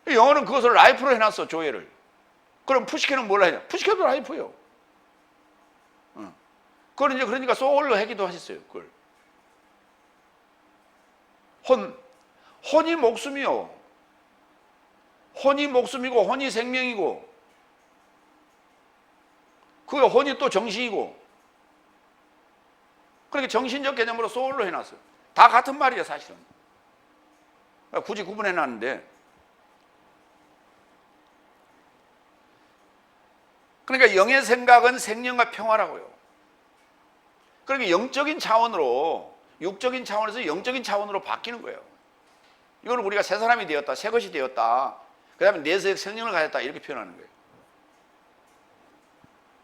영어는 그것을 라이프로 해놨어, 조회를. 그럼 푸시케는 뭘 하냐? 푸시케도 라이프예요. 그걸 이제 그러니까 소울로 하기도 하셨어요, 그걸. 혼이 목숨이요. 혼이 목숨이고, 혼이 생명이고, 그 혼이 또 정신이고. 그러니까 정신적 개념으로 소울로 해놨어요. 다 같은 말이에요, 사실은. 굳이 구분해놨는데. 그러니까 영의 생각은 생명과 평화라고요. 그러니까 영적인 차원으로, 육적인 차원에서 영적인 차원으로 바뀌는 거예요. 이걸 우리가 새 사람이 되었다, 새 것이 되었다, 그 다음에 내세의 생명을 가졌다, 이렇게 표현하는 거예요.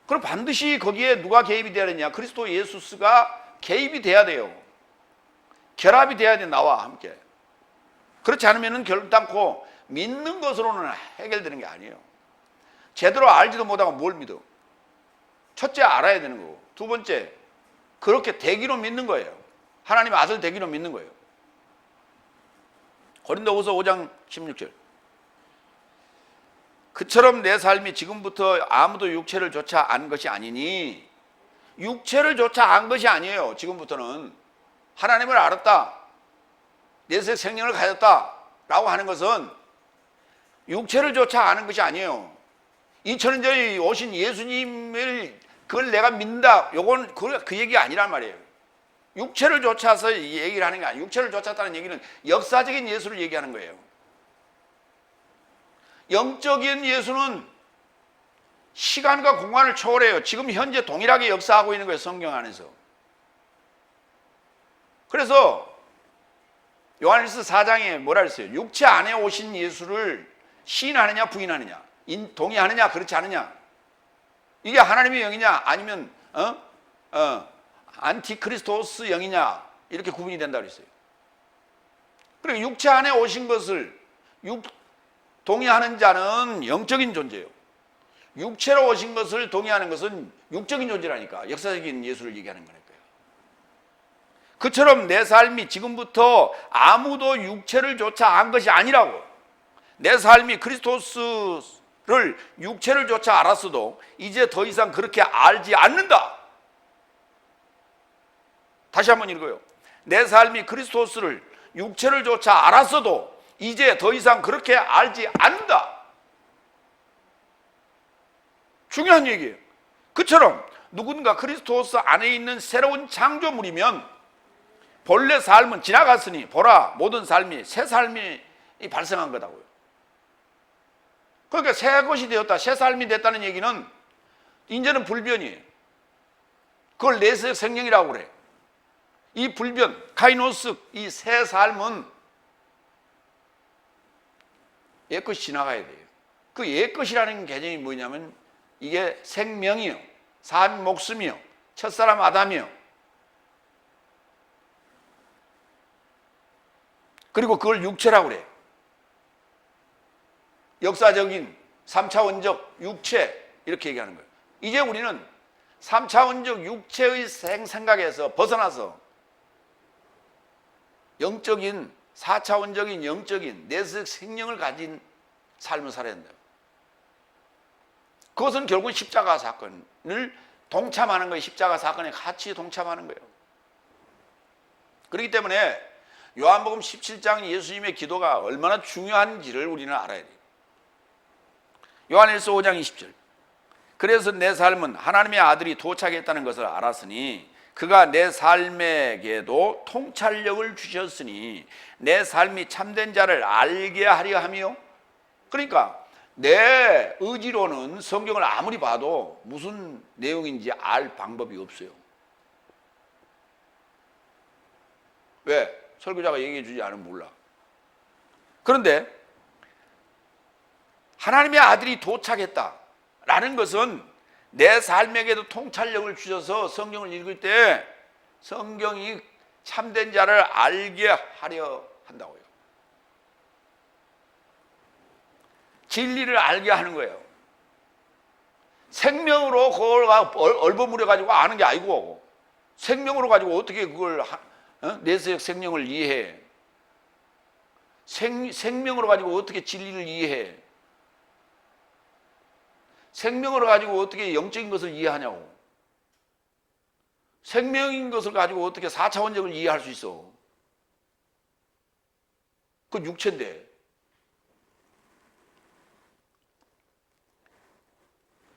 그럼 반드시 거기에 누가 개입이 돼야 되냐? 그리스도 예수스가 개입이 돼야 돼요. 결합이 돼야 돼, 나와 함께. 그렇지 않으면 결단코 믿는 것으로는 해결되는 게 아니에요. 제대로 알지도 못하고 뭘 믿어? 첫째, 알아야 되는 거고. 두 번째, 그렇게 되기로 믿는 거예요. 하나님의 아들 되기로 믿는 거예요. 고린도후서 5장 16절. 그처럼 내 삶이 지금부터 아무도 육체를 조차 안 것이 아니니, 육체를 조차 안 것이 아니에요. 지금부터는 하나님을 알았다, 내세 생명을 가졌다 라고 하는 것은 육체를 조차 아는 것이 아니에요. 2000년 전에 오신 예수님을, 그걸 내가 믿는다, 요건 그 얘기가 아니란 말이에요. 육체를 쫓아서 얘기를 하는 게 아니에요. 육체를 쫓았다는 얘기는 역사적인 예수를 얘기하는 거예요. 영적인 예수는 시간과 공간을 초월해요. 지금 현재 동일하게 역사하고 있는 거예요. 성경 안에서. 그래서 요한일서 4장에 뭐라 그랬어요? 육체 안에 오신 예수를 시인하느냐 부인하느냐, 동의하느냐 그렇지 않느냐, 이게 하나님의 영이냐 아니면 안티크리스토스 영이냐, 이렇게 구분이 된다고 그랬어요. 그리고 육체 안에 오신 것을 동의하는 자는 영적인 존재예요. 육체로 오신 것을 동의하는 것은 육적인 존재라니까. 역사적인 예수를 얘기하는 거니까요. 그처럼 내 삶이 지금부터 아무도 육체를 쫓아 안 것이 아니라고. 내 삶이 그리스도스를 육체를 쫓아 알았어도 이제 더 이상 그렇게 알지 않는다. 다시 한번 읽어요. 내 삶이 그리스도스를 육체를 쫓아 알았어도 이제 더 이상 그렇게 알지 않는다. 중요한 얘기예요. 그처럼 누군가 그리스도스 안에 있는 새로운 창조물이면 본래 삶은 지나갔으니 보라 모든 삶이 새 삶이 발생한 거다고요. 그러니까 새 것이 되었다, 새 삶이 됐다는 얘기는 이제는 불변이에요. 그걸 내세적 생명이라고 그래. 이 불변, 카이노스, 이 새 삶은 옛것이 지나가야 돼요. 그 옛것이라는 개념이 뭐냐면 이게 생명이요, 산 목숨이요, 첫사람 아담이요, 그리고 그걸 육체라고 그래요. 역사적인 3차원적 육체, 이렇게 얘기하는 거예요. 이제 우리는 3차원적 육체의 생각에서 벗어나서 영적인 4차원적인 영적인 내세적 생명을 가진 삶을 살아야 된다. 그것은 결국 십자가 사건을 동참하는 거예요. 십자가 사건에 같이 동참하는 거예요. 그렇기 때문에 요한복음 17장 예수님의 기도가 얼마나 중요한지를 우리는 알아야 돼요. 요한일서 5장 20절. 그래서 내 삶은 하나님의 아들이 도착했다는 것을 알았으니 그가 내 삶에게도 통찰력을 주셨으니 내 삶이 참된 자를 알게 하려 하며, 그러니까 내 의지로는 성경을 아무리 봐도 무슨 내용인지 알 방법이 없어요. 왜? 설교자가 얘기해 주지 않으면 몰라. 그런데 하나님의 아들이 도착했다라는 것은 내 삶에게도 통찰력을 주셔서 성경을 읽을 때 성경이 참된 자를 알게 하려 한다고요. 진리를 알게 하는 거예요. 생명으로 그걸 얼버무려 가지고 아는 게 아니고, 생명으로 가지고 어떻게 그걸 내세적 생명을 이해해? 생명으로 가지고 어떻게 진리를 이해해? 생명으로 가지고 어떻게 영적인 것을 이해하냐고. 생명인 것을 가지고 어떻게 4차원적을 이해할 수 있어? 그건 육체인데.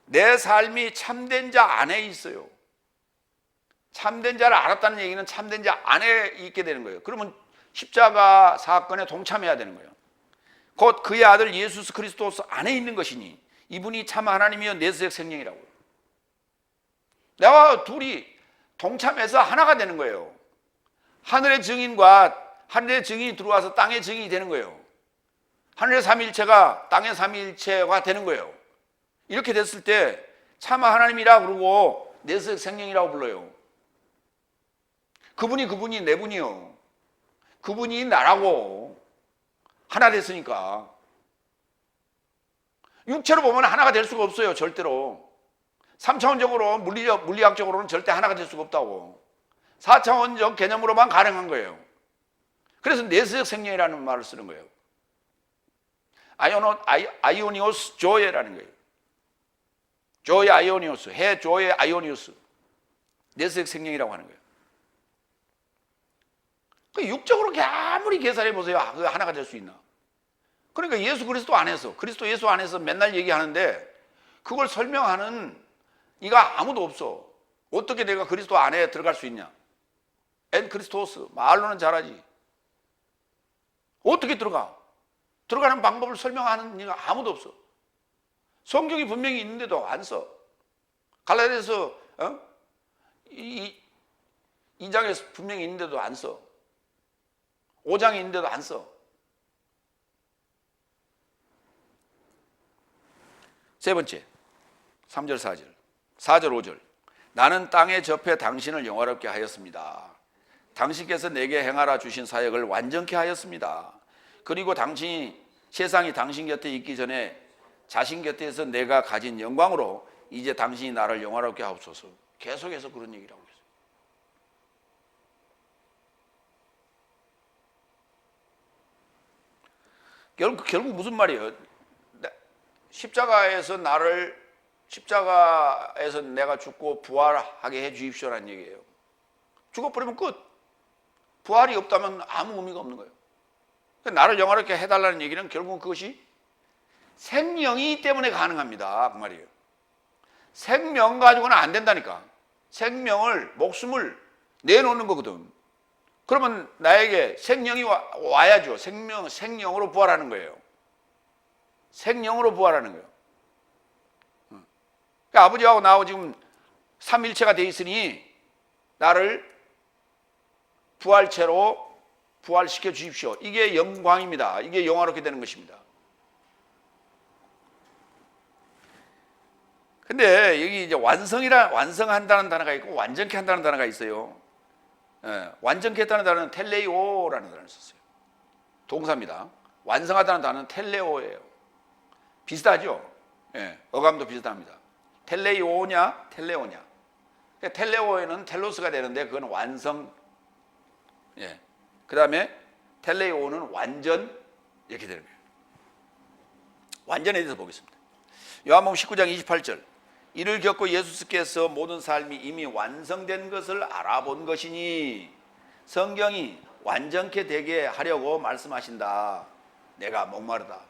내 삶이 참된 자 안에 있어요. 참된 자를 알았다는 얘기는 참된 자 안에 있게 되는 거예요. 그러면 십자가 사건에 동참해야 되는 거예요. 곧 그의 아들 예수 그리스도 안에 있는 것이니 이분이 참 하나님이여 내세적 생명이라고요. 나와 둘이 동참해서 하나가 되는 거예요. 하늘의 증인이 들어와서 땅의 증인이 되는 거예요. 하늘의 삼위일체가 땅의 삼위일체가 되는 거예요. 이렇게 됐을 때 참 하나님이라 그러고 내세적 생명이라고 불러요. 그분이 내 분이요. 그분이 나라고. 하나 됐으니까. 육체로 보면 하나가 될 수가 없어요. 절대로. 3차원적으로 물리학적으로는 절대 하나가 될 수가 없다고. 4차원적 개념으로만 가능한 거예요. 그래서 내세적 생명이라는 말을 쓰는 거예요. 아이오니오스 조에라는 거예요. 조에 아이오니오스, 해 조에 아이오니오스. 내세적 생명이라고 하는 거예요. 그 육적으로 아무리 계산해 보세요. 그 하나가 될 수 있나? 그러니까 예수 그리스도 안에서, 그리스도 예수 안에서 맨날 얘기하는데 그걸 설명하는 이가 아무도 없어. 어떻게 내가 그리스도 안에 들어갈 수 있냐? 엔 크리스토스. 말로는 잘하지. 어떻게 들어가? 들어가는 방법을 설명하는 이가 아무도 없어. 성경이 분명히 있는데도 안 써. 갈라디아서 2장에 분명히 있는데도 안 써. 5장에 있는데도 안 써. 세 번째, 3절 4절 4절 5절. 나는 땅에 접해 당신을 영화롭게 하였습니다. 당신께서 내게 행하라 주신 사역을 완전케 하였습니다. 그리고 세상이 당신 곁에 있기 전에 자신 곁에서 내가 가진 영광으로 이제 당신이 나를 영화롭게 하옵소서. 계속해서 그런 얘기를 하고 있어요. 결국 무슨 말이에요? 십자가에서 내가 죽고 부활하게 해 주십시오라는 얘기예요. 죽어버리면 끝. 부활이 없다면 아무 의미가 없는 거예요. 나를 영화롭게 해달라는 얘기는 결국은 그것이 생명이기 때문에 가능합니다. 그 말이에요. 생명 가지고는 안 된다니까. 목숨을 내놓는 거거든. 그러면 나에게 생명이 와야죠. 생명으로 부활하는 거예요. 생명으로 부활하는 거예요. 그러니까 아버지하고 나하고 지금 삼일체가 돼 있으니 나를 부활체로 부활시켜 주십시오. 이게 영광입니다. 이게 영화롭게 되는 것입니다. 근데 여기 이제 완성한다는 단어가 있고 완전케 한다는 단어가 있어요. 완전케 했다는 단어는 텔레오라는 단어를 썼어요. 동사입니다. 완성하다는 단어는 텔레오예요. 비슷하죠? 어감도 비슷합니다. 텔레오냐, 텔레오냐. 텔레오에는 텔로스가 되는데 그건 완성. 그 다음에 텔레오는 완전 이렇게 되는 거예요. 완전에 대해서 보겠습니다. 요한복음 19장 28절. 이를 겪고 예수께서 모든 삶이 이미 완성된 것을 알아본 것이니 성경이 완전케 되게 하려고 말씀하신다. 내가 목마르다.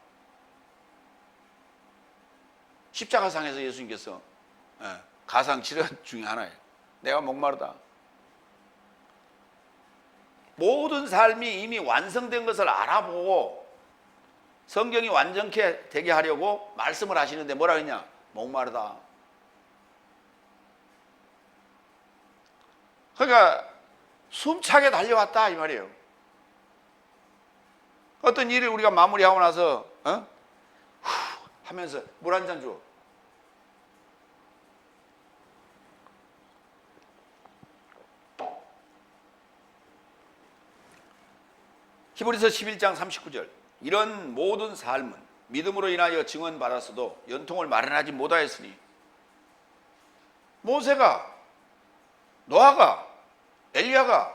십자가상에서 예수님께서 가상 치료 중에 하나예요. 내가 목마르다. 모든 삶이 이미 완성된 것을 알아보고 성경이 완전케 되게 하려고 말씀을 하시는데 뭐라 했냐? 목마르다. 그러니까 숨차게 달려왔다 이 말이에요. 어떤 일을 우리가 마무리하고 나서 하면서 물 한 잔 줘. 히브리서 11장 39절. 이런 모든 삶은 믿음으로 인하여 증언받았어도 연통을 마련하지 못하였으니 모세가, 노아가, 엘리야가,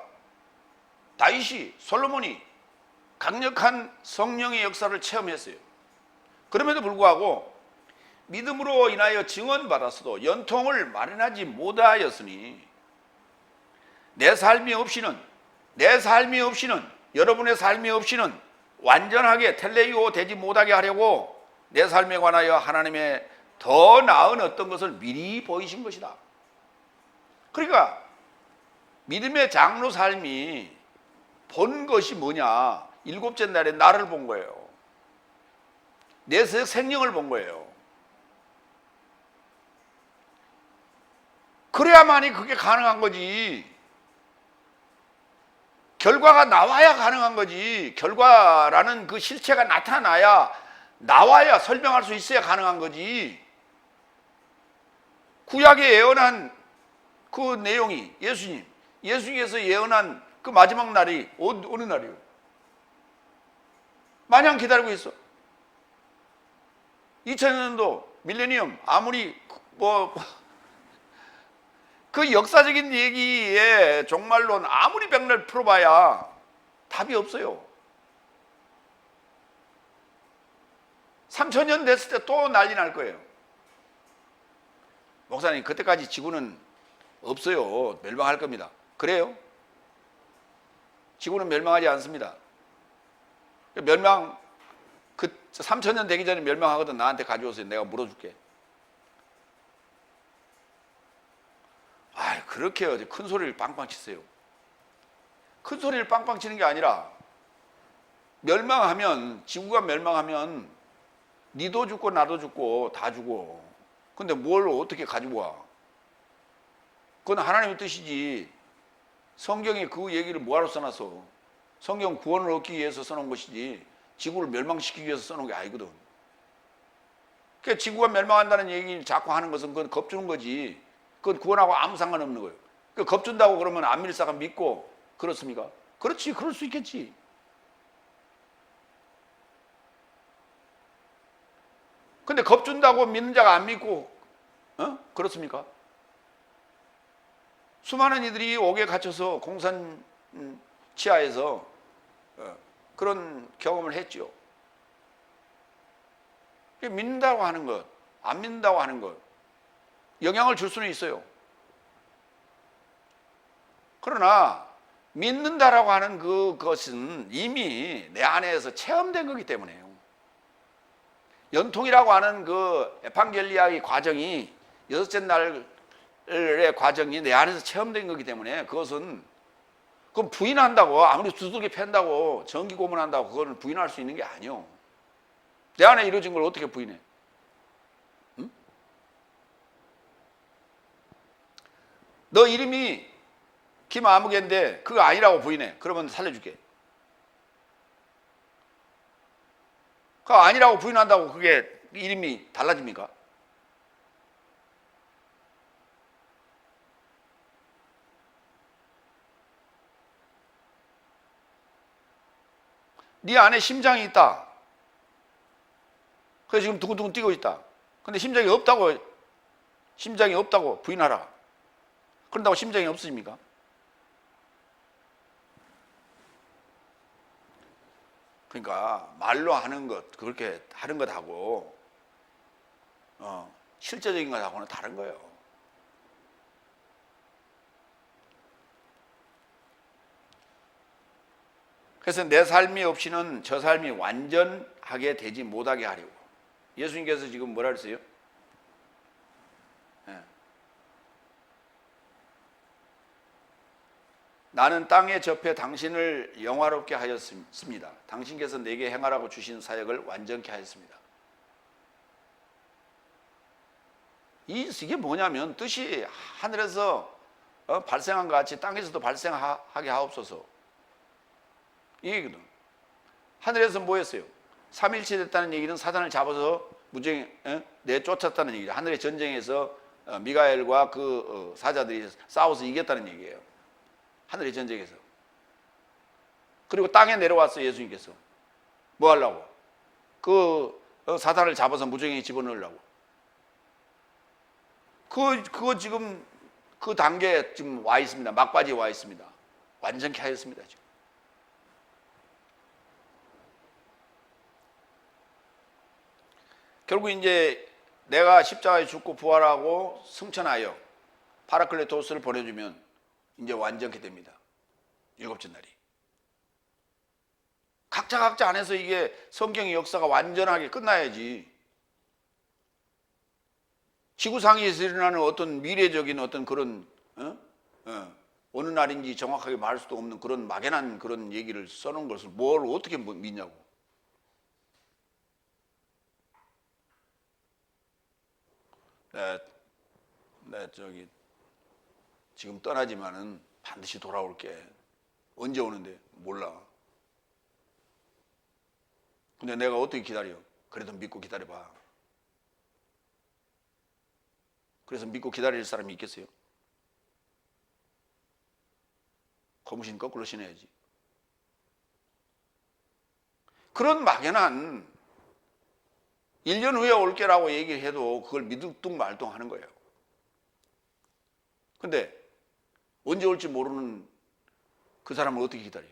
다윗이, 솔로몬이 강력한 성령의 역사를 체험했어요. 그럼에도 불구하고 믿음으로 인하여 증언받았어도 연통을 마련하지 못하였으니 내 삶이 없이는 여러분의 삶이 없이는 완전하게 텔레이오 되지 못하게 하려고 내 삶에 관하여 하나님의 더 나은 어떤 것을 미리 보이신 것이다. 그러니까 믿음의 장로 삶이 본 것이 뭐냐? 일곱째 날에 나를 본 거예요. 내 생명을 본 거예요. 그래야만이 그게 가능한 거지. 결과가 나와야 가능한 거지. 결과라는 그 실체가 나와야 설명할 수 있어야 가능한 거지. 구약에 예언한 그 내용이 예수님께서 예언한 그 마지막 날이 어느 날이에요? 마냥 기다리고 있어. 2000년도 밀레니엄 아무리 그 역사적인 얘기에 종말론 아무리 백날 풀어봐야 답이 없어요. 3000년 됐을 때 또 난리 날 거예요. 목사님, 그때까지 지구는 없어요. 멸망할 겁니다. 그래요? 지구는 멸망하지 않습니다. 3000년 되기 전에 멸망하거든. 나한테 가져오세요. 내가 물어줄게. 그렇게 어디 큰 소리를 빵빵 치세요. 큰 소리를 빵빵 치는 게 아니라 멸망하면, 지구가 멸망하면 니도 죽고 나도 죽고 다 죽어. 근데 뭘 어떻게 가지고 와? 그건 하나님의 뜻이지. 성경에 그 얘기를 뭐하러 써놨어? 성경 구원을 얻기 위해서 써놓은 것이지 지구를 멸망시키기 위해서 써놓은 게 아니거든. 그러니까 지구가 멸망한다는 얘기를 자꾸 하는 것은 그건 겁주는 거지. 그건 구원하고 아무 상관없는 거예요. 그러니까 겁준다고 그러면 안 믿을 사람 믿고 그렇습니까? 그렇지, 그럴 수 있겠지. 근데 겁준다고 믿는 자가 안 믿고 그렇습니까? 수많은 이들이 옥에 갇혀서 공산 치하에서 그런 경험을 했죠. 믿는다고 하는 것, 안 믿는다고 하는 것, 영향을 줄 수는 있어요. 그러나 믿는다라고 하는 그것은 이미 내 안에서 체험된 거기 때문에요. 연통이라고 하는 그 에판겔리아의 과정이 여섯째 날의 과정이 내 안에서 체험된 거기 때문에 그것은 그건 부인한다고 아무리 두들겨 팬다고 정기 고문한다고 그거는 부인할 수 있는 게 아니요. 내 안에 이루어진 걸 어떻게 부인해? 응? 너 이름이 김아무개인데 그거 아니라고 부인해. 그러면 살려줄게. 그 아니라고 부인한다고 그게 이름이 달라집니까? 네 안에 심장이 있다. 그래서 지금 두근두근 뛰고 있다. 근데 심장이 없다고 부인하라. 그런다고 심장이 없으십니까? 그러니까 말로 하는 것, 그렇게 하는 것하고 실제적인 것하고는 다른 거예요. 그래서 내 삶이 없이는 저 삶이 완전하게 되지 못하게 하려고. 예수님께서 지금 뭐라 그랬어요? 나는 땅에 접해 당신을 영화롭게 하였습니다. 당신께서 내게 행하라고 주신 사역을 완전케 하였습니다. 이게 뭐냐면 뜻이 하늘에서 발생한 것 같이 땅에서도 발생하게 하옵소서. 이 얘기거든. 하늘에서 뭐 했어요? 삼일체 됐다는 얘기는 사단을 잡아서 무정히 내쫓았다는 얘기죠. 하늘의 전쟁에서 미가엘과 그 사자들이 싸워서 이겼다는 얘기예요. 하늘의 전쟁에서. 그리고 땅에 내려왔어요. 예수님께서. 뭐 하려고? 그 사단을 잡아서 무정히 집어넣으려고. 그거 지금 그 단계에 지금 와 있습니다. 막바지에 와 있습니다. 완전케 하였습니다. 지금. 결국 이제 내가 십자가에 죽고 부활하고 승천하여 파라클레토스를 보내주면 이제 완전케 됩니다. 일곱째 날이. 각자 안에서 이게 성경의 역사가 완전하게 끝나야지. 지구상에서 일어나는 어떤 미래적인 어떤 그런 어느 날인지 정확하게 말할 수도 없는 그런 막연한 그런 얘기를 써놓은 것을 뭘 어떻게 믿냐고. 저기 지금 떠나지만은 반드시 돌아올게. 언제 오는데 몰라. 근데 내가 어떻게 기다려? 그래도 믿고 기다려봐. 그래서 믿고 기다릴 사람이 있겠어요? 고무신 거꾸로 신어야지. 그런 막연한 1년 후에 올게라고 얘기를 해도 그걸 믿을뚱말뚱 하는 거예요. 근데 언제 올지 모르는 그 사람을 어떻게 기다려요?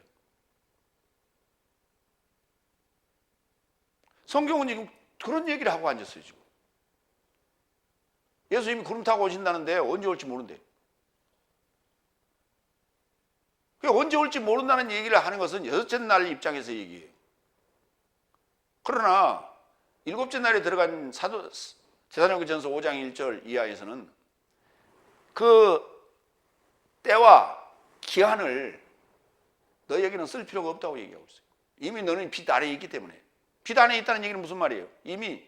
성경은 지금 그런 얘기를 하고 앉았어요. 지금 예수님이 구름 타고 오신다는데 언제 올지 모른대. 언제 올지 모른다는 얘기를 하는 것은 여섯째 날 입장에서 얘기해요. 그러나 일곱째 날에 들어간 데살로니가전서 5장 1절 이하에서는 그 때와 기한을 너에게는 쓸 필요가 없다고 얘기하고 있어요. 이미 너는 빛 안에 있기 때문에. 빛 안에 있다는 얘기는 무슨 말이에요? 이미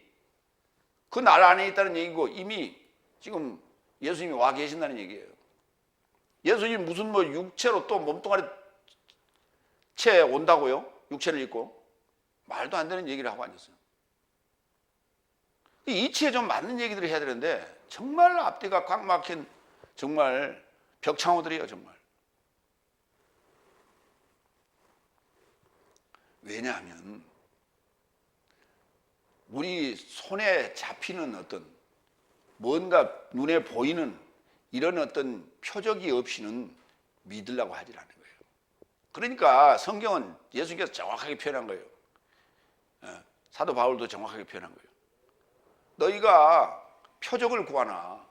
그 날 안에 있다는 얘기고 이미 지금 예수님이 와 계신다는 얘기예요. 예수님이 무슨 뭐 육체로 또 몸뚱아리 채 온다고요? 육체를 입고? 말도 안 되는 얘기를 하고 앉았어요. 이치에 좀 맞는 얘기들을 해야 되는데 정말 앞뒤가 꽉 막힌 정말 벽창호들이에요. 정말. 왜냐하면 우리 손에 잡히는 어떤 뭔가 눈에 보이는 이런 어떤 표적이 없이는 믿으려고 하질 않는 거예요. 그러니까 성경은 예수님께서 정확하게 표현한 거예요. 사도 바울도 정확하게 표현한 거예요. 너희가 표적을 구하나,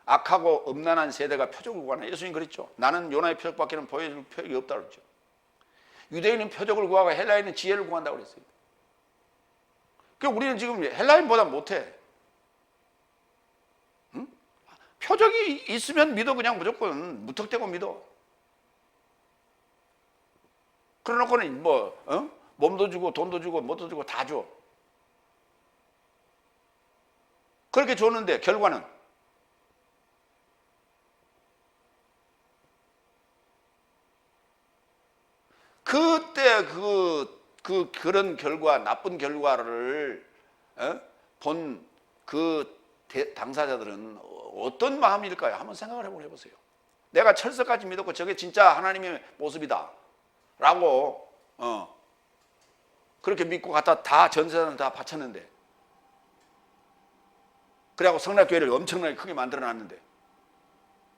악하고 음란한 세대가 표적을 구하나. 예수님 그랬죠. 나는 요나의 표적밖에는 보여줄 표적이 없다고 그랬죠. 유대인은 표적을 구하고 헬라인은 지혜를 구한다고 그랬어요. 그러니까 우리는 지금 헬라인보다 못해. 응? 표적이 있으면 믿어. 그냥 무조건 무턱대고 믿어. 그러놓고는 몸도 주고 돈도 주고 뭐도 주고 다 줘. 그렇게 줬는데 결과는 그때 그런 결과, 나쁜 결과를 본 그 당사자들은 어떤 마음일까요? 한번 생각을 해보세요. 내가 철석까지 믿었고 저게 진짜 하나님의 모습이다 라고 그렇게 믿고 갖다 다 전세산을 다 바쳤는데, 그래갖고 성락교회를 엄청나게 크게 만들어놨는데,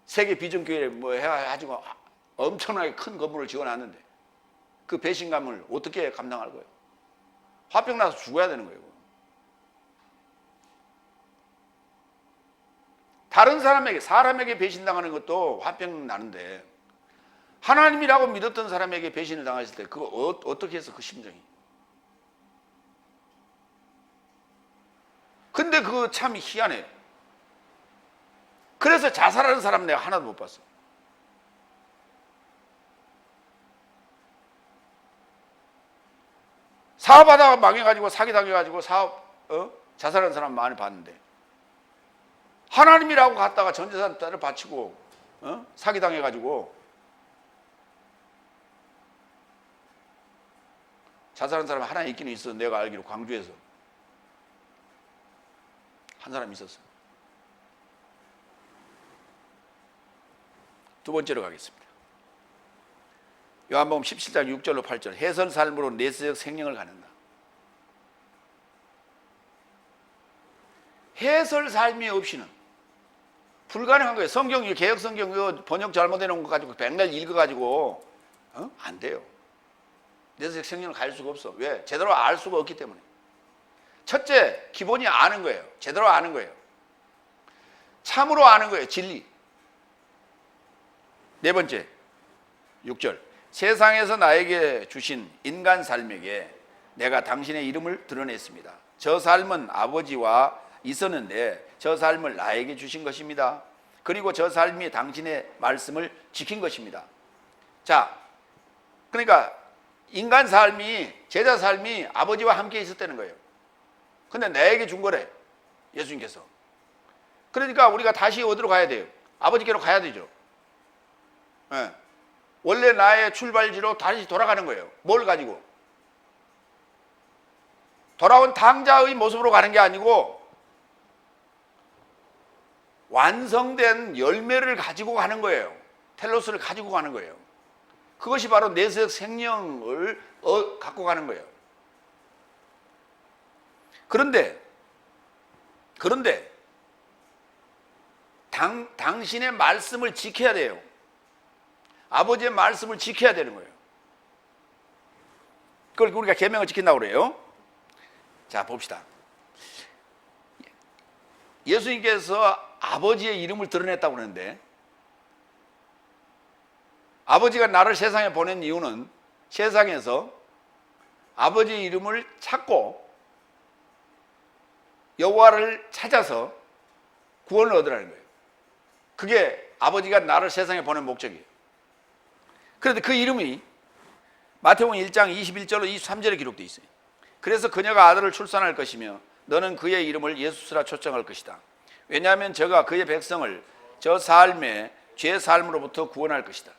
세계 비전교회를 뭐 해가지고 엄청나게 큰 건물을 지어놨는데 그 배신감을 어떻게 감당할 거예요? 화병 나서 죽어야 되는 거예요. 다른 사람에게 배신당하는 것도 화병 나는데 하나님이라고 믿었던 사람에게 배신을 당했을 때 그거 어떻게 해서 그 심정이. 근데 그거 참 희한해요. 그래서 자살하는 사람 내가 하나도 못 봤어. 사업하다가 망해가지고 사기당해가지고 자살하는 사람 많이 봤는데, 하나님이라고 갔다가 전재산 딸을 바치고 사기당해가지고 자살한 사람이 하나 있기는 있어. 내가 알기로 광주에서 한 사람 있었어. 두 번째로 가겠습니다. 요한복음 17장 6절로 8절. 해설 삶으로 내세적 생명을 갖는다. 해설 삶이 없이는 불가능한 거예요. 성경, 개혁 성경 번역 잘못해 놓은 거 가지고 백날 읽어가지고 안 돼요. 내세적 생명을 가질 수가 없어. 왜? 제대로 알 수가 없기 때문에. 첫째, 기본이 아는 거예요. 제대로 아는 거예요. 참으로 아는 거예요. 진리. 네 번째, 6절. 세상에서 나에게 주신 인간 삶에게 내가 당신의 이름을 드러냈습니다. 저 삶은 아버지와 있었는데 저 삶을 나에게 주신 것입니다. 그리고 저 삶이 당신의 말씀을 지킨 것입니다. 자, 그러니까 인간 삶이, 제자 삶이 아버지와 함께 있었다는 거예요. 근데 나에게 준 거래, 예수님께서. 그러니까 우리가 다시 어디로 가야 돼요? 아버지께로 가야 되죠. 네. 원래 나의 출발지로 다시 돌아가는 거예요. 뭘 가지고? 돌아온 당자의 모습으로 가는 게 아니고 완성된 열매를 가지고 가는 거예요. 텔로스를 가지고 가는 거예요. 그것이 바로 내세적 생명을 갖고 가는 거예요. 그런데 당신의 말씀을 지켜야 돼요. 아버지의 말씀을 지켜야 되는 거예요. 그걸 우리가 계명을 지킨다고 그래요. 자, 봅시다. 예수님께서 아버지의 이름을 드러냈다고 그러는데, 아버지가 나를 세상에 보낸 이유는 세상에서 아버지의 이름을 찾고 여호와를 찾아서 구원을 얻으라는 거예요. 그게 아버지가 나를 세상에 보낸 목적이에요. 그런데 그 이름이 마태복음 1장 21절로 23절에 기록되어 있어요. 그래서 그녀가 아들을 출산할 것이며 너는 그의 이름을 예수스라 초청할 것이다. 왜냐하면 저가 그의 백성을 저 삶의 죄 삶으로부터 구원할 것이다.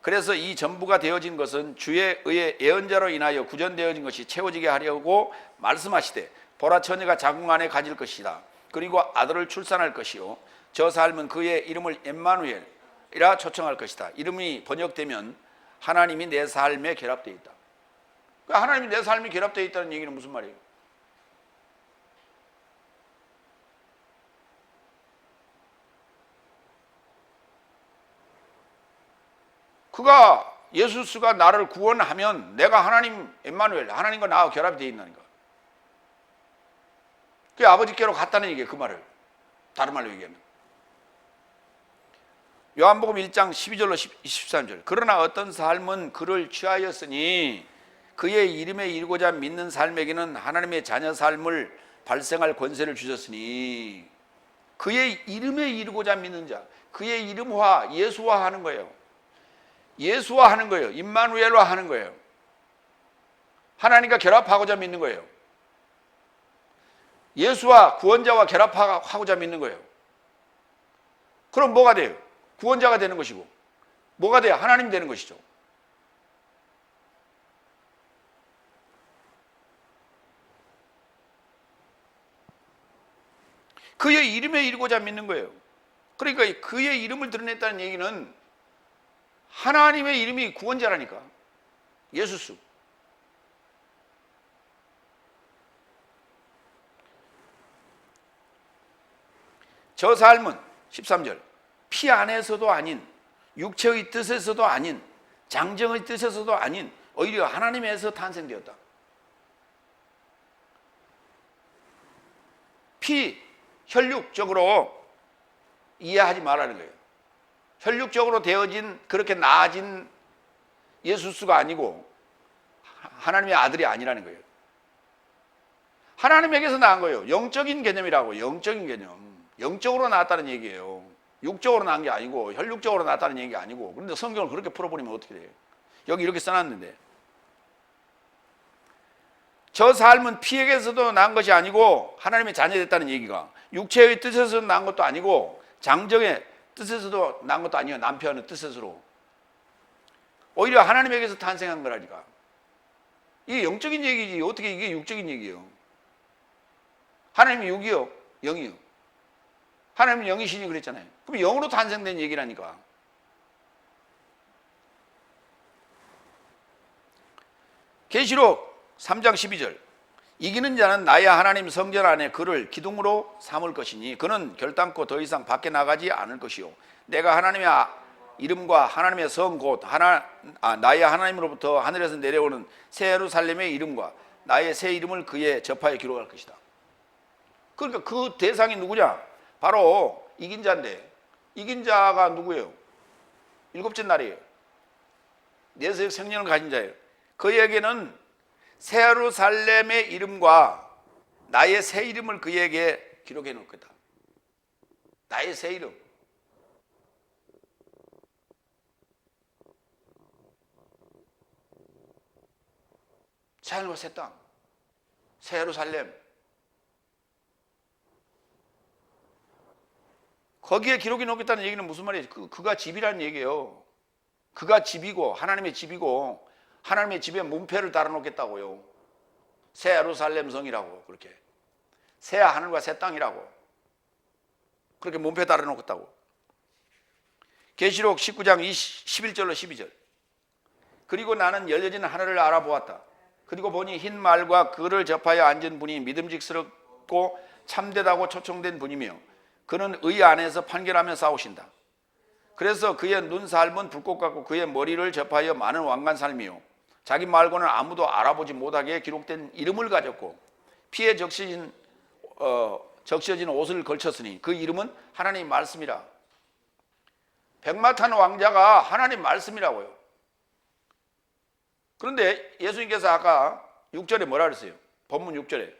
그래서 이 전부가 되어진 것은 주의 의의 예언자로 인하여 구전되어진 것이 채워지게 하려고 말씀하시되 보라 처녀가 자궁 안에 가질 것이다. 그리고 아들을 출산할 것이요 저 삶은 그의 이름을 임마누엘이라 초청할 것이다. 이름이 번역되면 하나님이 내 삶에 결합되어 있다. 그러니까 하나님이 내 삶에 결합되어 있다는 얘기는 무슨 말이에요? 그가 예수스가 나를 구원하면 내가 하나님 임마누엘 하나님과 나와 결합이 되어 있다니까. 그게 아버지께로 갔다는 얘기예요. 그 말을 다른 말로 얘기하면 요한복음 1장 12절로 23절 그러나 어떤 삶은 그를 취하였으니 그의 이름에 이르고자 믿는 삶에게는 하나님의 자녀 삶을 발생할 권세를 주셨으니 그의 이름에 이르고자 믿는 자 그의 이름화 예수화 하는 거예요. 예수화 하는 거예요. 임마누엘화 하는 거예요. 하나님과 결합하고자 믿는 거예요. 예수와 구원자와 결합하고자 믿는 거예요. 그럼 뭐가 돼요? 구원자가 되는 것이고 뭐가 돼요? 하나님 되는 것이죠. 그의 이름에 이르고자 믿는 거예요. 그러니까 그의 이름을 드러냈다는 얘기는 하나님의 이름이 구원자라니까. 예수스. 저 삶은 13절 피 안에서도 아닌 육체의 뜻에서도 아닌 장정의 뜻에서도 아닌 오히려 하나님에서 탄생되었다. 피 혈육적으로 이해하지 말라는 거예요. 혈육적으로 되어진 그렇게 나아진 예수스가 아니고 하나님의 아들이 아니라는 거예요. 하나님에게서 나은 거예요. 영적인 개념이라고. 영적인 개념. 영적으로 나왔다는 얘기예요. 육적으로 나온 게 아니고 혈육적으로 나왔다는 얘기가 아니고. 그런데 성경을 그렇게 풀어버리면 어떻게 돼요? 여기 이렇게 써놨는데 저 삶은 피에게서도 난 것이 아니고 하나님의 자녀됐다는 얘기가 육체의 뜻에서 난 것도 아니고 장정의 뜻에서도 난 것도 아니에요. 남편의 뜻에서로 오히려 하나님에게서 탄생한 거라니까. 이게 영적인 얘기지 어떻게 이게 육적인 얘기예요? 하나님이 육이요? 영이요? 하나님은 영이시니 그랬잖아요. 그럼 영으로 탄생된 얘기라니까. 계시록 3장 12절 이기는 자는 나의 하나님 성전 안에 그를 기둥으로 삼을 것이니 그는 결단코 더 이상 밖에 나가지 않을 것이요 내가 하나님의 이름과 하나님의 성 곧 나의 하나님으로부터 하늘에서 내려오는 새 예루살렘의 이름과 나의 새 이름을 그의 저파에 기록할 것이다. 그러니까 그 대상이 누구냐? 바로 이긴 자인데 이긴 자가 누구예요? 일곱째 날이에요. 내세역 생명을 가진 자예요. 그에게는 새 예루살렘의 이름과 나의 새 이름을 그에게 기록해 놓을 거다. 나의 새 이름. 새 하늘과 새 땅, 새 예루살렘. 거기에 기록해 놓겠다는 얘기는 무슨 말이에요? 그가 집이라는 얘기예요. 그가 집이고 하나님의 집이고 하나님의 집에 문패를 달아놓겠다고요. 새 예루살렘 성이라고 그렇게 새 하늘과 새 땅이라고 그렇게 문패 달아놓겠다고. 계시록 19장 11절로 12절 그리고 나는 열려진 하늘을 알아보았다. 그리고 보니 흰 말과 그를 접하여 앉은 분이 믿음직스럽고 참되다고 초청된 분이며 그는 의 안에서 판결하며 싸우신다. 그래서 그의 눈살은 불꽃 같고 그의 머리를 접하여 많은 왕관살미요 자기 말고는 아무도 알아보지 못하게 기록된 이름을 가졌고 피에 적셔진 옷을 걸쳤으니 그 이름은 하나님 말씀이라. 백마탄 왕자가 하나님 말씀이라고요. 그런데 예수님께서 아까 6절에 뭐라 그랬어요? 본문 6절에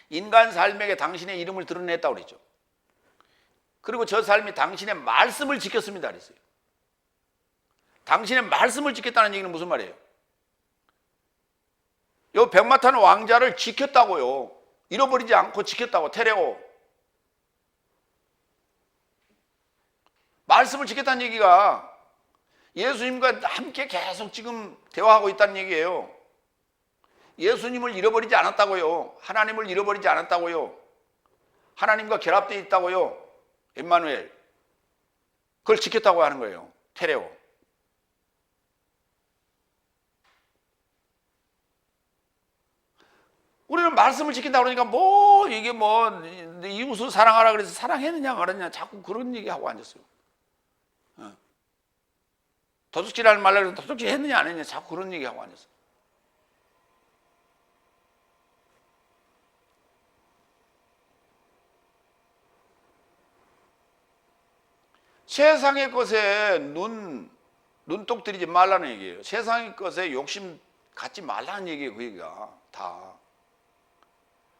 인간 삶에게 당신의 이름을 드러냈다고 그랬죠. 그리고 저 삶이 당신의 말씀을 지켰습니다 그랬어요. 당신의 말씀을 지켰다는 얘기는 무슨 말이에요? 요 백마탄 왕자를 지켰다고요. 잃어버리지 않고 지켰다고. 테레오. 말씀을 지켰다는 얘기가 예수님과 함께 계속 지금 대화하고 있다는 얘기예요. 예수님을 잃어버리지 않았다고요. 하나님을 잃어버리지 않았다고요. 하나님과 결합되어 있다고요. 임마누엘. 그걸 지켰다고 하는 거예요. 테레오. 우리는 말씀을 지킨다고 그러니까 뭐 이게 뭐 이웃을 사랑하라 그래서 사랑했느냐 말았냐 자꾸 그런 얘기하고 앉았어요. 도둑질하지 말라 그래서 도둑질 했느냐 안 했느냐 자꾸 그런 얘기하고 앉았어요. 세상의 것에 눈독 들이지 말라는 얘기예요. 세상의 것에 욕심 갖지 말라는 얘기예요. 그 얘기가 다.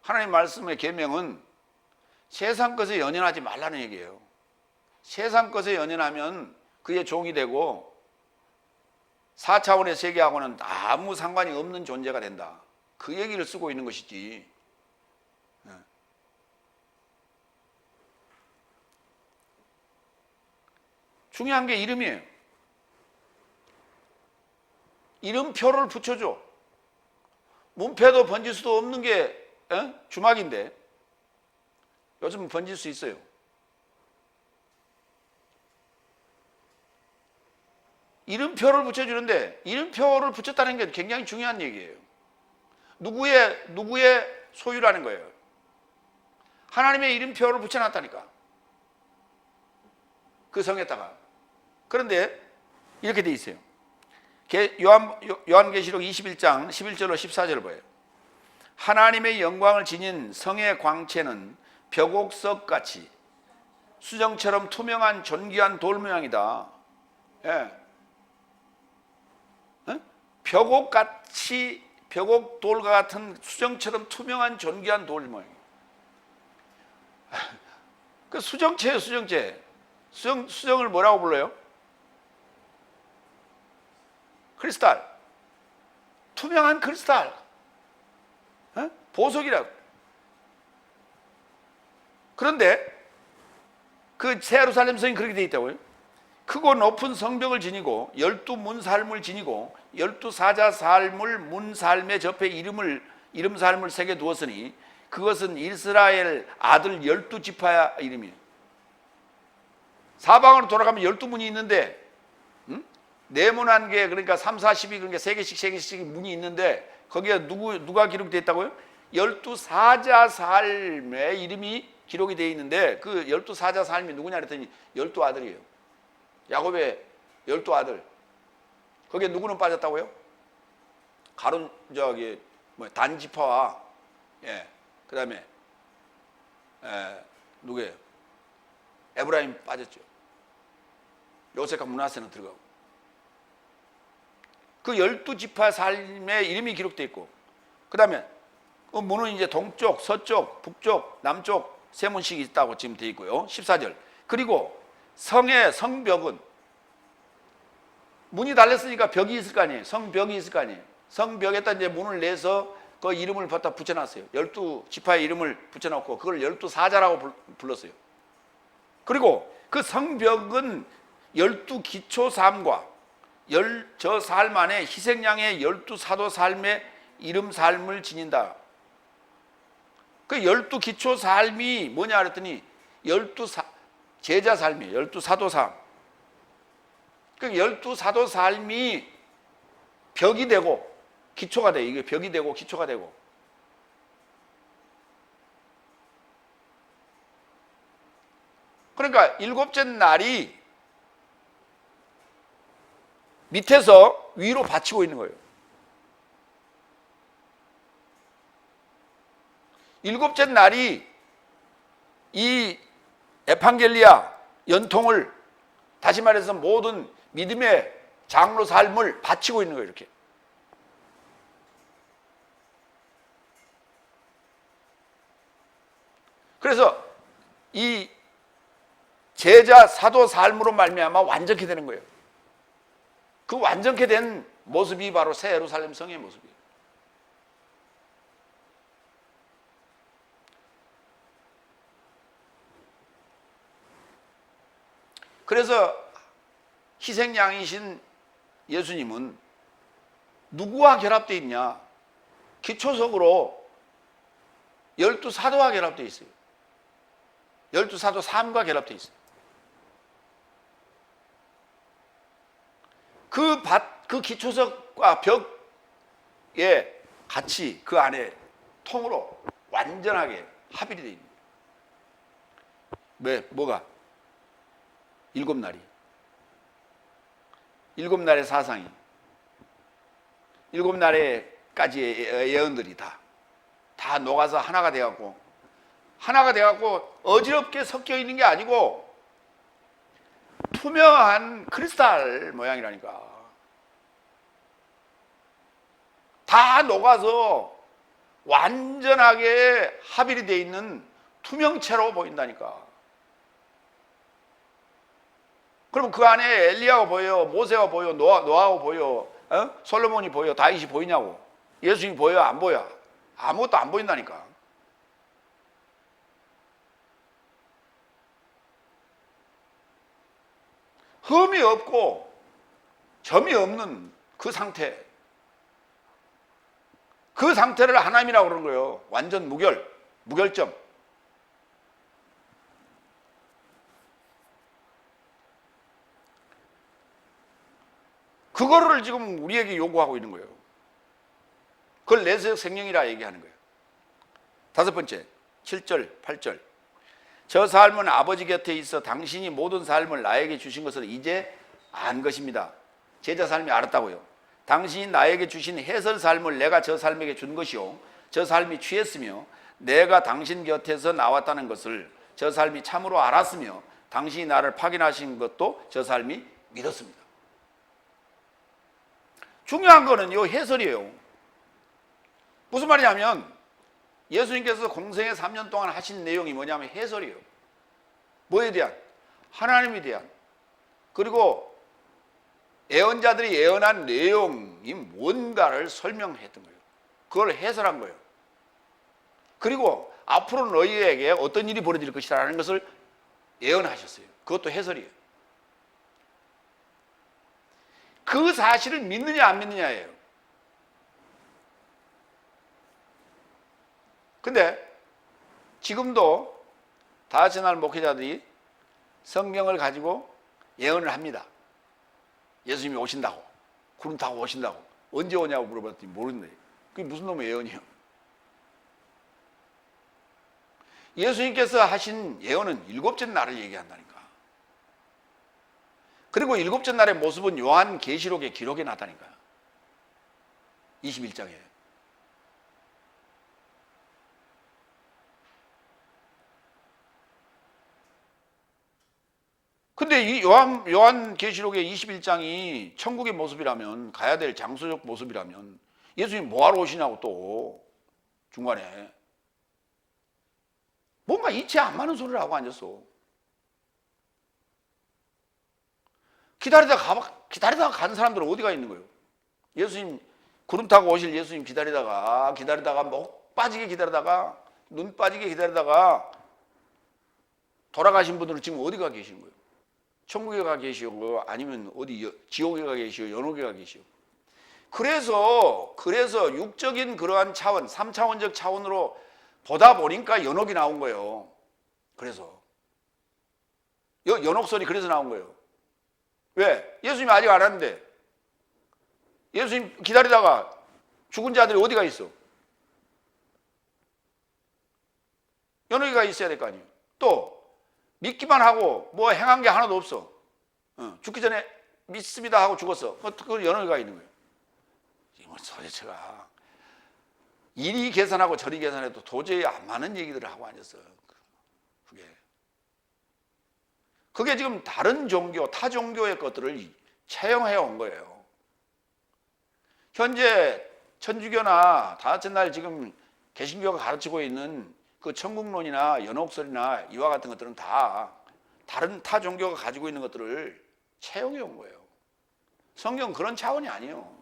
하나님 말씀의 계명은 세상 것에 연연하지 말라는 얘기예요. 세상 것에 연연하면 그의 종이 되고 4차원의 세계하고는 아무 상관이 없는 존재가 된다. 그 얘기를 쓰고 있는 것이지. 중요한 게 이름이에요. 이름표를 붙여줘. 문패도 번질 수도 없는 게 주막인데 요즘은 번질 수 있어요. 이름표를 붙여주는데 이름표를 붙였다는 게 굉장히 중요한 얘기예요. 누구의 소유라는 거예요. 하나님의 이름표를 붙여놨다니까. 그 성에다가. 그런데 이렇게 돼 있어요. 요한계시록 21장 11절로 14절을 봐요. 하나님의 영광을 지닌 성의 광채는 벽옥석같이 수정처럼 투명한 존귀한 돌 모양이다. 예. 벽옥같이 벽옥돌과 같은 수정처럼 투명한 존귀한 돌 모양. 그 수정체예요, 수정체. 수정을 뭐라고 불러요? 크리스탈. 투명한 크리스탈. 보석이라고. 그런데 그 새 예루살렘 성이 그렇게 되어 있다고요. 크고 높은 성벽을 지니고 12문살물 지니고 12사자살물 문살매 접해 이름살물 새겨 두었으니 그것은 이스라엘 아들 12지파의 이름이에요. 사방으로 돌아가면 12문이 있는데 네문 1개 그러니까 3, 4, 12 그러니까 3개씩 문이 있는데 거기에 누가 기록되어 있다고요? 12사자살의 이름이 기록이 되어 있는데 그 12사자살이 누구냐 그랬더니 12아들이에요. 야곱의 12아들. 거기에 누구는 빠졌다고요? 단지파와 그 다음에 누구예요? 에브라임 빠졌죠. 요셉과 므낫세는 들어가고. 그 12지파 삶의 이름이 기록되어 있고 그 다음에 그 문은 이제 동쪽, 서쪽, 북쪽, 남쪽 세 문씩 있다고 지금 되어 있고요. 14절. 그리고 성벽은 문이 달렸으니까 벽이 있을 거 아니에요. 성벽이 있을 거 아니에요. 성벽에다 이제 문을 내서 그 이름을 갖다 붙여놨어요. 12지파의 이름을 붙여놓고 그걸 12사자라고 불렀어요. 그리고 그 성벽은 12기초삶과 저 삶 안에 희생양의 12사도 삶의 이름 삶을 지닌다. 그 12기초삶이 뭐냐 그랬더니 12제자 삶이에요. 12사도 삶. 그 12사도 삶이 벽이 되고 기초가 돼. 이게 벽이 되고 기초가 되고. 그러니까 일곱째 날이 밑에서 위로 받치고 있는 거예요. 일곱째 날이 이 에판겔리아 연통을 다시 말해서 모든 믿음의 장로 삶을 바치고 있는 거예요. 이렇게. 그래서 이 제자 사도 삶으로 말미암아 완전케 되는 거예요. 그 완전케 된 모습이 바로 새 예루살렘 성의 모습이에요. 그래서 희생양이신 예수님은 누구와 결합되어 있냐? 기초적으로 12사도와 결합되어 있어요. 12사도 삶과 결합되어 있어요. 그 기초석과 벽에 같이 그 안에 통으로 완전하게 합일이 되어 있는 거예요. 왜? 뭐가? 7날이. 7날의 사상이. 7날에까지의 예언들이 다 녹아서 하나가 돼갖고 어지럽게 섞여 있는 게 아니고 투명한 크리스탈 모양이라니까. 다 녹아서 완전하게 합일이 되어 있는 투명체로 보인다니까. 그럼 그 안에 엘리야가 보여, 모세가 보여, 노아가 보여, 솔로몬이 보여, 다윗이 보이냐고. 예수님이 보여, 안 보여? 아무것도 안 보인다니까. 흠이 없고 점이 없는 그 상태. 그 상태를 하나님이라고 그러는 거예요. 완전 무결점. 그거를 지금 우리에게 요구하고 있는 거예요. 그걸 내세적 생명이라 얘기하는 거예요. 5번째, 7절, 8절. 저 삶은 아버지 곁에 있어 당신이 모든 삶을 나에게 주신 것을 이제 안 것입니다. 제자 삶이 알았다고요. 당신이 나에게 주신 해설 삶을 내가 저 삶에게 준 것이요, 저 삶이 취했으며 내가 당신 곁에서 나왔다는 것을 저 삶이 참으로 알았으며 당신이 나를 파견하신 것도 저 삶이 믿었습니다. 중요한 거는 이 해설이에요. 무슨 말이냐면 예수님께서 공생애 3년 동안 하신 내용이 뭐냐면 해설이에요. 뭐에 대한? 하나님에 대한. 그리고 예언자들이 예언한 내용이 뭔가를 설명했던 거예요. 그걸 해설한 거예요. 그리고 앞으로 너희에게 어떤 일이 벌어질 것이라는 것을 예언하셨어요. 그것도 해설이에요. 그 사실을 믿느냐 안 믿느냐예요. 근데 지금도 다같이 날 목회자들이 성경을 가지고 예언을 합니다. 예수님이 오신다고, 구름 타고 오신다고. 언제 오냐고 물어봤더니 모른대. 그게 무슨 놈의 예언이에요? 예수님께서 하신 예언은 7째 날을 얘기한다니까. 그리고 7째 날의 모습은 요한 계시록의 기록에 나타나니까요. 21장에. 근데 이 요한 계시록의 21장이 천국의 모습이라면, 가야 될 장소적 모습이라면 예수님 뭐하러 오시냐고 또 중간에 뭔가 이치 안 맞는 소리를 하고 앉았어. 기다리다가 간 사람들은 어디가 있는 거예요? 예수님 구름 타고 오실 예수님 기다리다가 목 빠지게 기다리다가 눈 빠지게 기다리다가 돌아가신 분들은 지금 어디가 계시는 거예요? 천국에 가 계시고 아니면 어디 지옥에 가 계시고 연옥에 가 계시고. 그래서 육적인 그러한 차원, 3차원적 차원으로 보다 보니까 연옥이 나온 거예요. 그래서 연옥설이 그래서 나온 거예요. 왜? 예수님이 아직 안 왔는데 예수님 기다리다가 죽은 자들이 어디가 있어? 연옥에 가 있어야 될 거 아니에요. 또 믿기만 하고 뭐 행한 게 하나도 없어. 죽기 전에 믿습니다 하고 죽었어. 그 연옥에 가 있는 거예요. 뭐 도대체가 이리 계산하고 저리 계산해도 도저히 안 맞는 얘기들을 하고 앉았어요. 그게 지금 다른 종교, 타 종교의 것들을 채용해 온 거예요. 현재 천주교나 다같이 날 지금 개신교가 가르치고 있는 그 천국론이나 연옥설이나 이와 같은 것들은 다 다른 타 종교가 가지고 있는 것들을 채용해 온 거예요. 성경은 그런 차원이 아니에요.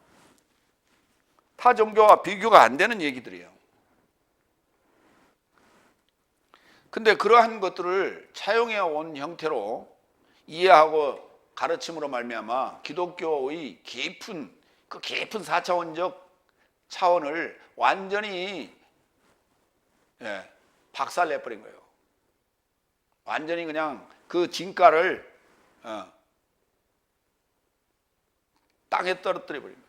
타 종교와 비교가 안 되는 얘기들이에요. 근데 그러한 것들을 차용해 온 형태로 이해하고 가르침으로 말미암아 기독교의 깊은 4차원적 차원을 완전히 박살내버린 거예요. 완전히 그냥 그 진가를 땅에 떨어뜨려 버린 거예요.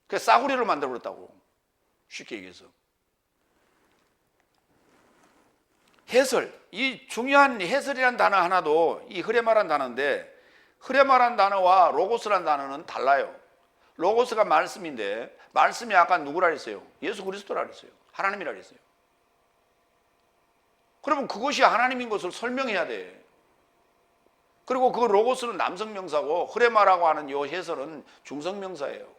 그래서 싸구려를 만들어 버렸다고. 쉽게 얘기해서. 해설, 이 중요한 해설이라는 단어 하나도 이 흐레마라는 단어인데, 흐레마라는 단어와 로고스라는 단어는 달라요. 로고스가 말씀인데, 말씀이 아까 누구라 그랬어요? 예수 그리스도라 그랬어요. 하나님이라 그랬어요. 그러면 그것이 하나님인 것을 설명해야 돼. 그리고 그 로고스는 남성명사고, 흐레마라고 하는 이 해설은 중성명사예요.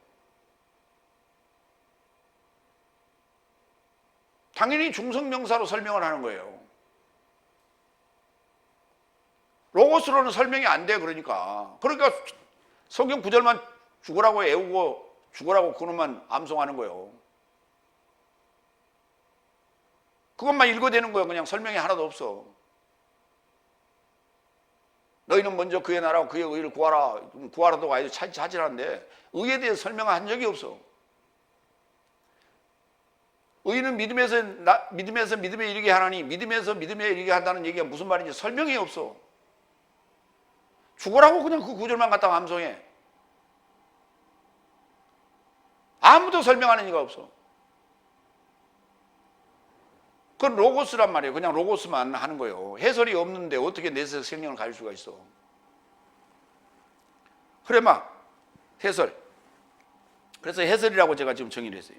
당연히 중성명사로 설명을 하는 거예요. 로고스로는 설명이 안 돼. 그러니까 성경 구절만 죽으라고 애우고 죽으라고 그놈만 암송하는 거예요. 그것만 읽어대는 거예요. 그냥 설명이 하나도 없어. 너희는 먼저 그의 나라와 그의 의를 구하라. 구하라도 와야지 찾으라는데 의에 대해서 설명한 적이 없어. 의는 믿음에서 믿음에 이르게 하나니 믿음에서 믿음에 이르게 한다는 얘기가 무슨 말인지 설명이 없어. 죽으라고 그냥 그 구절만 갖다가 암송해. 아무도 설명하는 이가 없어. 그건 로고스란 말이에요. 그냥 로고스만 하는 거예요. 해설이 없는데 어떻게 내세에서 생명을 가질 수가 있어. 흐레마, 해설. 그래서 해설이라고 제가 지금 정의를 했어요.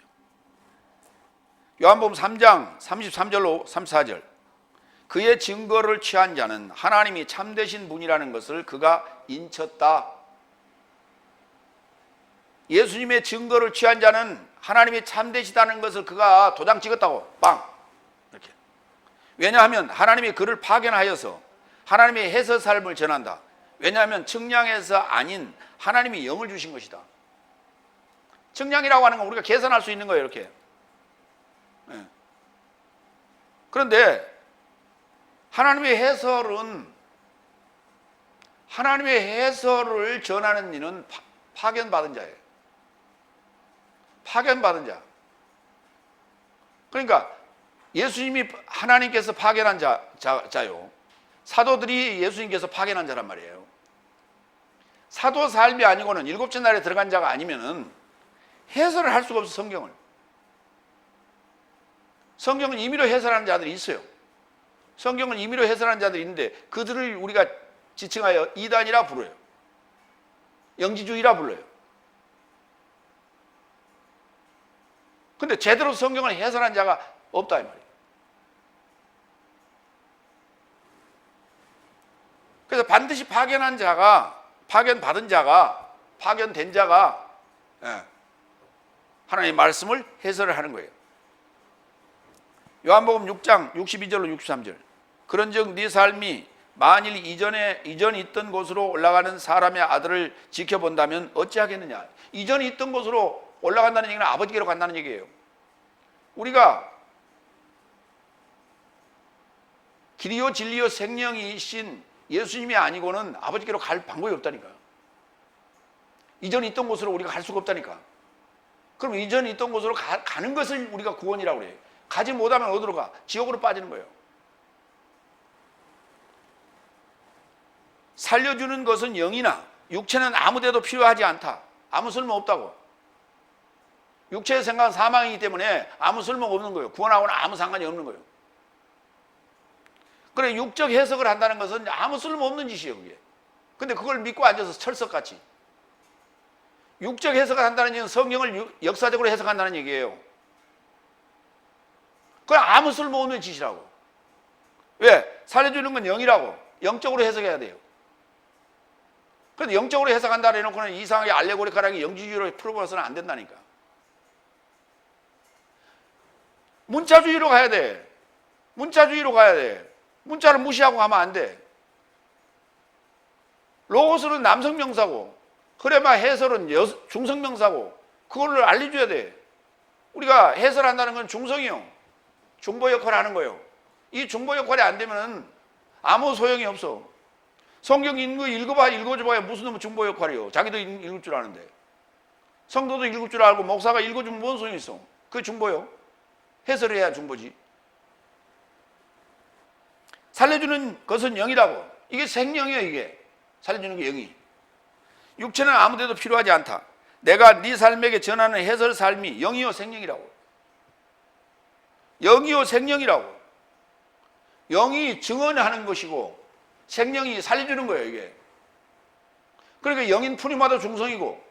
요한복음 3장 33절로 34절. 그의 증거를 취한 자는 하나님이 참되신 분이라는 것을 그가 인쳤다. 예수님의 증거를 취한 자는 하나님이 참되시다는 것을 그가 도장 찍었다고. 빵! 이렇게. 왜냐하면 하나님이 그를 파견하여서 하나님의 해서 삶을 전한다. 왜냐하면 측량에서 아닌 하나님이 영을 주신 것이다. 측량이라고 하는 건 우리가 계산할 수 있는 거예요. 이렇게. 그런데 하나님의 해설을 전하는 이는 파견받은 자예요. 파견받은 자. 그러니까 예수님이 하나님께서 파견한 자요. 사도들이 예수님께서 파견한 자란 말이에요. 사도 삶이 아니고는 일곱째 날에 들어간 자가 아니면은 해설을 할 수가 없어. 성경은 임의로 해설하는 자들이 있어요. 성경은 임의로 해설하는 자들이 있는데 그들을 우리가 지칭하여 이단이라 부르요. 영지주의라 불러요. 근데 제대로 성경을 해설한 자가 없다 이 말이에요. 그래서 반드시 파견된 자가 하나님의 말씀을 해설을 하는 거예요. 요한복음 6장 62절로 63절. 그런즉 네 삶이 만일 이전에 있던 곳으로 올라가는 사람의 아들을 지켜본다면 어찌하겠느냐. 이전에 있던 곳으로 올라간다는 얘기는 아버지께로 간다는 얘기예요. 우리가 길이요 진리요 생명이신 예수님이 아니고는 아버지께로 갈 방법이 없다니까. 이전에 있던 곳으로 우리가 갈 수가 없다니까. 그럼 이전에 있던 곳으로 가는 것을 우리가 구원이라고 그래요. 가지 못하면 어디로 가? 지옥으로 빠지는 거예요. 살려주는 것은 영이나 육체는 아무데도 필요하지 않다. 아무 쓸모 없다고. 육체의 생각은 사망이기 때문에 아무 쓸모 없는 거예요. 구원하고는 아무 상관이 없는 거예요. 그래, 육적 해석을 한다는 것은 아무 쓸모 없는 짓이에요, 그게. 근데 그걸 믿고 앉아서 철석같이. 육적 해석을 한다는 얘기는 성경을 역사적으로 해석한다는 얘기예요. 그건 아무 쓸모 없는 짓이라고. 왜? 살려주는 건 영이라고. 영적으로 해석해야 돼요. 그런데 영적으로 해석한다 해놓고는 이상하게 알레고리컬하게 영지주의로 풀어버려서는 안 된다니까. 문자주의로 가야 돼. 문자주의로 가야 돼. 문자를 무시하고 가면 안 돼. 로고스는 남성명사고 흐레마 해설은 중성명사고 그걸 알려줘야 돼. 우리가 해설한다는 건 중성이요. 중보 역할을 하는 거예요. 이 중보 역할이 안 되면 아무 소용이 없어. 성경 읽어줘봐야 무슨 놈의 중보 역할이요. 자기도 읽을 줄 아는데. 성도도 읽을 줄 알고 목사가 읽어주면 뭔 소용이 있어. 그게 중보요. 해설해야 중보지. 살려주는 것은 영이라고. 이게 생명이에요. 이게 살려주는 게 영이. 육체는 아무데도 필요하지 않다. 내가 네 삶에게 전하는 해설 삶이 영이요 생명이라고. 영이요 생명이라고. 영이 증언하는 것이고 생명이 살려주는 거예요. 이게. 그러니까 영인 푸니마다 중성이고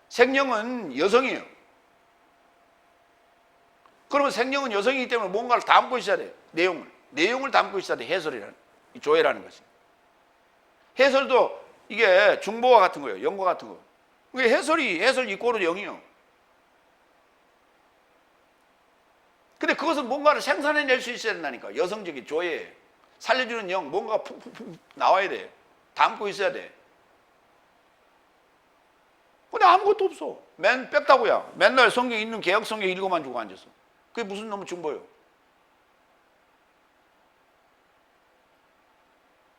생명은 여성이에요. 그러면 생명은 여성이기 때문에 뭔가를 담고 있어야 돼요. 내용을 담고 있어야 돼. 해설이라는, 조회라는 것이. 해설도 이게 중보와 같은 거예요. 영과 같은 거. 그게 해설 이꼬르 영이요. 근데 그것은 뭔가를 생산해낼 수 있어야 된다니까. 여성적인 조회, 살려주는 영, 뭔가가 푹푹푹 나와야 돼. 담고 있어야 돼. 근데 아무것도 없어. 뺐다고야. 맨날 성경 있는 개혁 성경 읽어만 주고 앉았어. 그게 무슨 놈의 중보예요.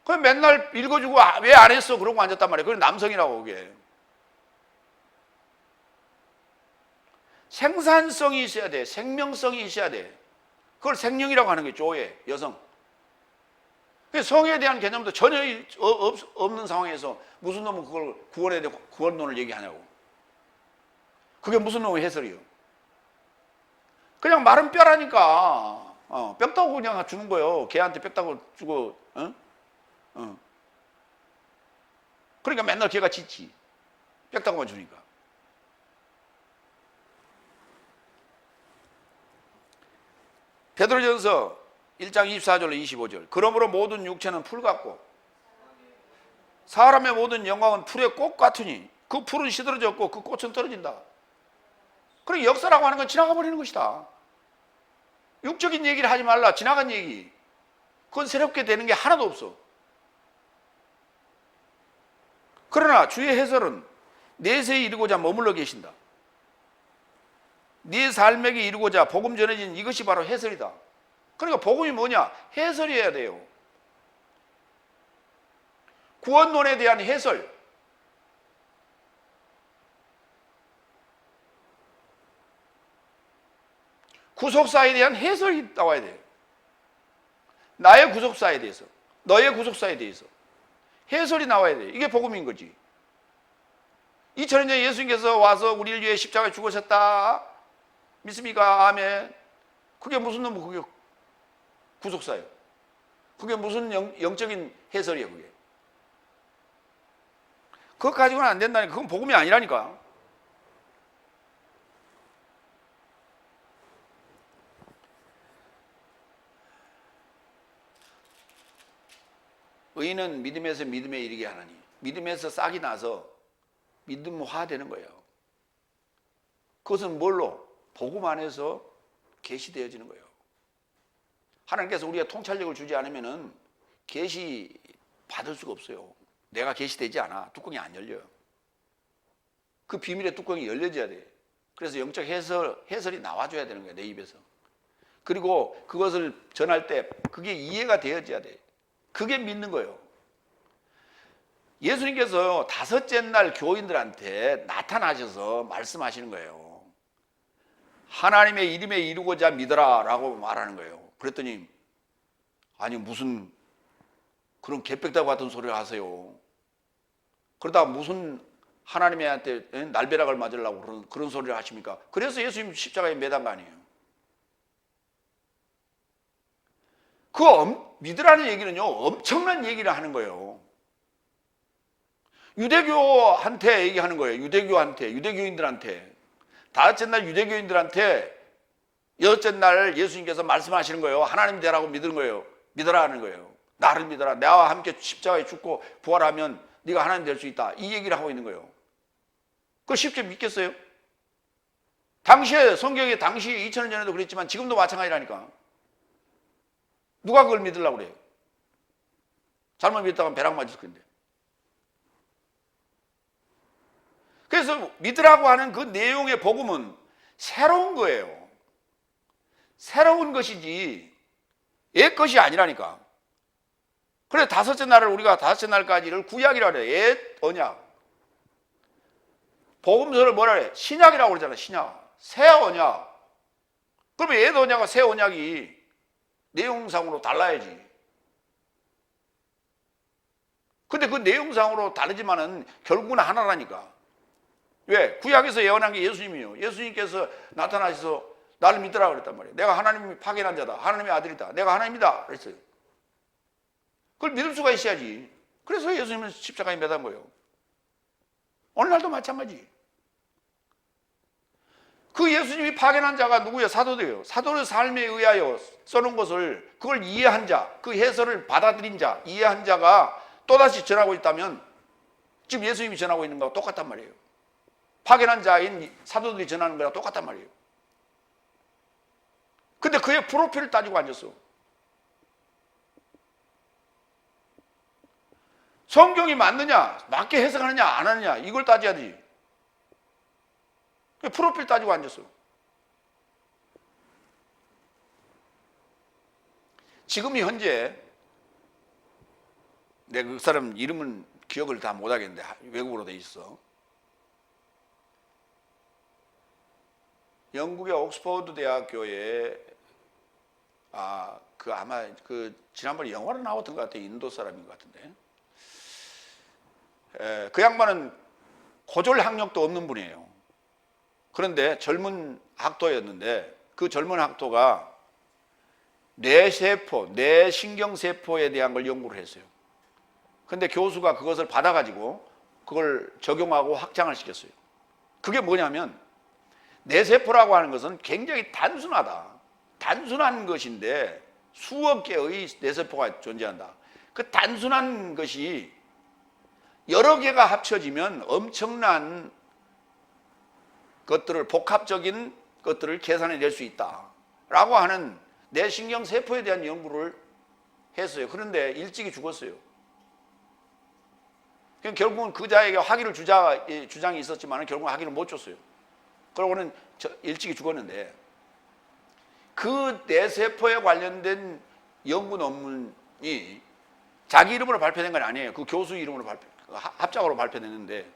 그냥 맨날 읽어주고 왜 안 했어? 그러고 앉았단 말이에요. 그게 남성이라고 그게. 생산성이 있어야 돼. 생명성이 있어야 돼. 그걸 생명이라고 하는 게 조예, 여성. 성에 대한 개념도 전혀 없는 상황에서 무슨 놈은 그걸 구원에 대해 구원론을 얘기하냐고. 그게 무슨 놈의 해설이요. 그냥 마른 뼈라니까. 뼈다고 그냥 주는 거예요. 개한테 뼈다고 주고, 그러니까 맨날 개가 짖지. 뼈다고만 주니까. 베드로전서 1장 24절로 25절. 그러므로 모든 육체는 풀 같고 사람의 모든 영광은 풀의 꽃 같으니 그 풀은 시들어졌고 그 꽃은 떨어진다. 그러니까 역사라고 하는 건 지나가 버리는 것이다. 육적인 얘기를 하지 말라. 지나간 얘기. 그건 새롭게 되는 게 하나도 없어. 그러나 주의 해설은 내세에 이르고자 머물러 계신다. 네 삶에게 이루고자 복음 전해진 이것이 바로 해설이다. 그러니까 복음이 뭐냐? 해설이어야 돼요. 구원론에 대한 해설. 구속사에 대한 해설이 나와야 돼요. 나의 구속사에 대해서, 너의 구속사에 대해서 해설이 나와야 돼요. 이게 복음인 거지. 2000년 전에 예수님께서 와서 우리를 위해 십자가에 죽으셨다. 믿습니까? 아멘. 그게 무슨 놈, 그게 구속사예요. 그게 무슨 영적인 해설이에요, 그게. 그거 가지고는 안 된다니까. 그건 복음이 아니라니까. 의인은 믿음에서 믿음에 이르게 하나니. 믿음에서 싹이 나서 믿음화되는 거예요. 그것은 뭘로? 복음 안에서 계시되어지는 거예요. 하나님께서 우리가 통찰력을 주지 않으면은 계시 받을 수가 없어요. 내가 계시되지 않아. 뚜껑이 안 열려요. 그 비밀의 뚜껑이 열려져야 돼. 그래서 영적 해설이 나와줘야 되는 거예요. 내 입에서. 그리고 그것을 전할 때 그게 이해가 되어져야 돼. 그게 믿는 거예요. 예수님께서 다섯째 날 교인들한테 나타나셔서 말씀하시는 거예요. 하나님의 이름에 이루고자 믿어라 라고 말하는 거예요. 그랬더니 아니 무슨 그런 개백다구 같은 소리를 하세요. 그러다가 무슨 하나님한테 날벼락을 맞으려고 그런 소리를 하십니까? 그래서 예수님 십자가에 매단 거 아니에요. 믿으라는 얘기는요 엄청난 얘기를 하는 거예요. 유대교한테 얘기하는 거예요. 유대교인들한테 다섯째 날 유대교인들한테 여섯째 날 예수님께서 말씀하시는 거예요. 하나님 되라고 믿는 거예요. 믿어라 하는 거예요. 나를 믿어라. 나와 함께 십자가에 죽고 부활하면 네가 하나님 될 수 있다. 이 얘기를 하고 있는 거예요. 그걸 쉽게 믿겠어요? 당시에 성경에 당시 2000년 전에도 그랬지만 지금도 마찬가지라니까. 누가 그걸 믿으려고 그래요? 잘못 믿었다가 벼락 맞을 건데. 그래서 믿으라고 하는 그 내용의 복음은 새로운 거예요. 새로운 것이지 옛 것이 아니라니까. 그래 다섯째 날을 우리가 다섯째 날까지를 구약이라 그래. 옛 언약. 복음서를 뭐라 그래? 신약이라고 그러잖아. 신약. 새 언약. 그러면 옛 언약과 새 언약이 내용상으로 달라야지. 근데 그 내용상으로 다르지만은 결국은 하나라니까. 왜? 구약에서 예언한 게 예수님이에요. 예수님께서 나타나셔서 나를 믿으라 그랬단 말이에요. 내가 하나님이 파견한 자다. 하나님의 아들이다. 내가 하나님이다. 그랬어요. 그걸 믿을 수가 있어야지. 그래서 예수님은 십자가에 매단 거예요. 오늘날도 마찬가지. 그 예수님이 파견한 자가 누구예요? 사도들이에요. 사도의 삶에 의하여 써놓은 것을 그걸 이해한 자, 그 해설을 받아들인 자, 이해한 자가 또다시 전하고 있다면 지금 예수님이 전하고 있는 거하고 똑같단 말이에요. 파견한 자인 사도들이 전하는 거랑 똑같단 말이에요. 근데 그의 프로필을 따지고 앉았어. 성경이 맞느냐, 맞게 해석하느냐, 안 하느냐, 이걸 따져야지. 프로필 따지고 앉았어. 지금 현재 내가 그 사람 이름은 기억을 다 못하겠는데 외국어로 돼 있어. 영국의 옥스퍼드 대학교에 아마 지난번에 영화로 나왔던 것 같아요. 인도 사람인 것 같은데. 그 양반은 고졸 학력도 없는 분이에요. 그런데 젊은 학도였는데 그 젊은 학도가 뇌세포, 뇌신경세포에 대한 걸 연구를 했어요. 근데 교수가 그것을 받아가지고 그걸 적용하고 확장을 시켰어요. 그게 뭐냐면 뇌세포라고 하는 것은 굉장히 단순하다. 단순한 것인데 수억 개의 뇌세포가 존재한다. 그 단순한 것이 여러 개가 합쳐지면 엄청난 것들을, 복합적인 것들을 계산해 낼 수 있다라고 하는 뇌신경세포에 대한 연구를 했어요. 그런데 일찍이 죽었어요. 결국은 그 자에게 학위를 주장이 있었지만 결국은 학위를 못 줬어요. 그러고는 일찍이 죽었는데 그 뇌세포에 관련된 연구 논문이 자기 이름으로 발표된 건 아니에요. 그 교수 이름으로 합작으로 발표됐는데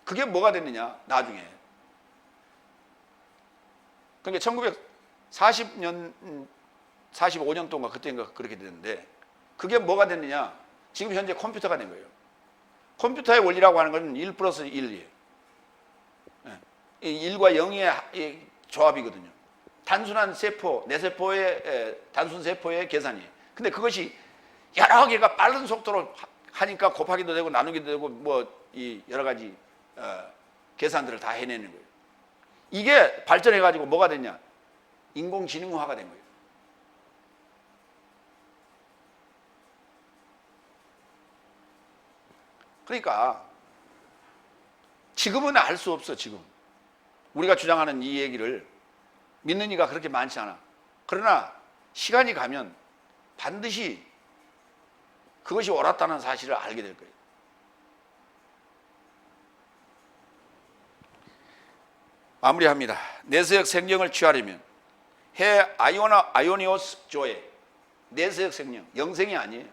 그게 뭐가 됐느냐 나중에. 그러니까 1940년 45년 동안 그때인가 그렇게 됐는데 그게 뭐가 됐느냐, 지금 현재 컴퓨터가 된 거예요. 컴퓨터의 원리라고 하는 것은 1 플러스 1이에요. 1과 0의 조합이거든요. 단순한 세포, 뇌세포의 단순 세포의 계산이에요. 근데 그것이 여러 개가 빠른 속도로 하니까 곱하기도 되고 나누기도 되고 뭐 이 여러 가지 계산들을 다 해내는 거예요. 이게 발전해가지고 뭐가 됐냐? 인공지능화가 된 거예요. 그러니까 지금은 알 수 없어. 지금 우리가 주장하는 이 얘기를 믿는 이가 그렇게 많지 않아. 그러나 시간이 가면 반드시 그것이 옳았다는 사실을 알게 될 거예요. 마무리합니다. 내세역 생명을 취하려면 해 아이오니오스 조에 내세역 생명, 영생이 아니에요.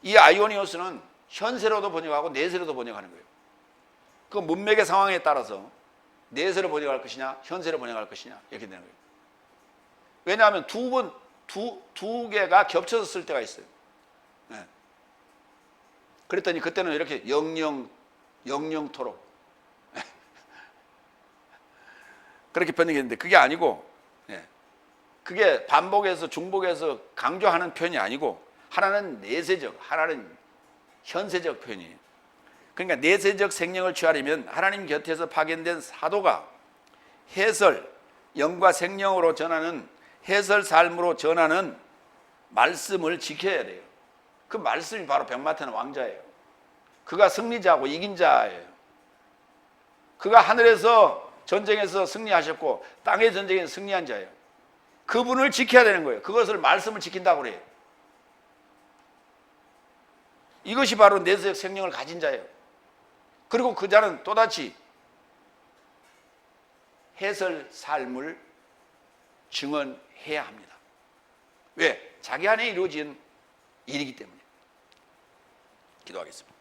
이 아이오니오스는 현세로도 번역하고 내세로도 번역하는 거예요. 그 문맥의 상황에 따라서 내세로 번역할 것이냐 현세로 번역할 것이냐 이렇게 되는 거예요. 왜냐하면 두 개가 겹쳐서 쓸 때가 있어요. 그랬더니 그때는 이렇게 영영토록 그렇게 번역했는데 그게 아니고, 그게 반복해서 중복해서 강조하는 표현이 아니고 하나는 내세적, 하나는 현세적 표현이에요. 그러니까 내세적 생명을 취하려면 하나님 곁에서 파견된 사도가 해설, 영과 생명으로 전하는 해설 삶으로 전하는 말씀을 지켜야 돼요. 그 말씀이 바로 백마탄 왕자예요. 그가 승리자고 이긴 자예요. 그가 하늘에서 전쟁에서 승리하셨고 땅의 전쟁에서 승리한 자예요. 그분을 지켜야 되는 거예요. 그것을 말씀을 지킨다고 그래요. 이것이 바로 내세적 생명을 가진 자예요. 그리고 그 자는 또다시 해설 삶을 증언해야 합니다. 왜? 자기 안에 이루어진 일이기 때문에 기도하겠습니다.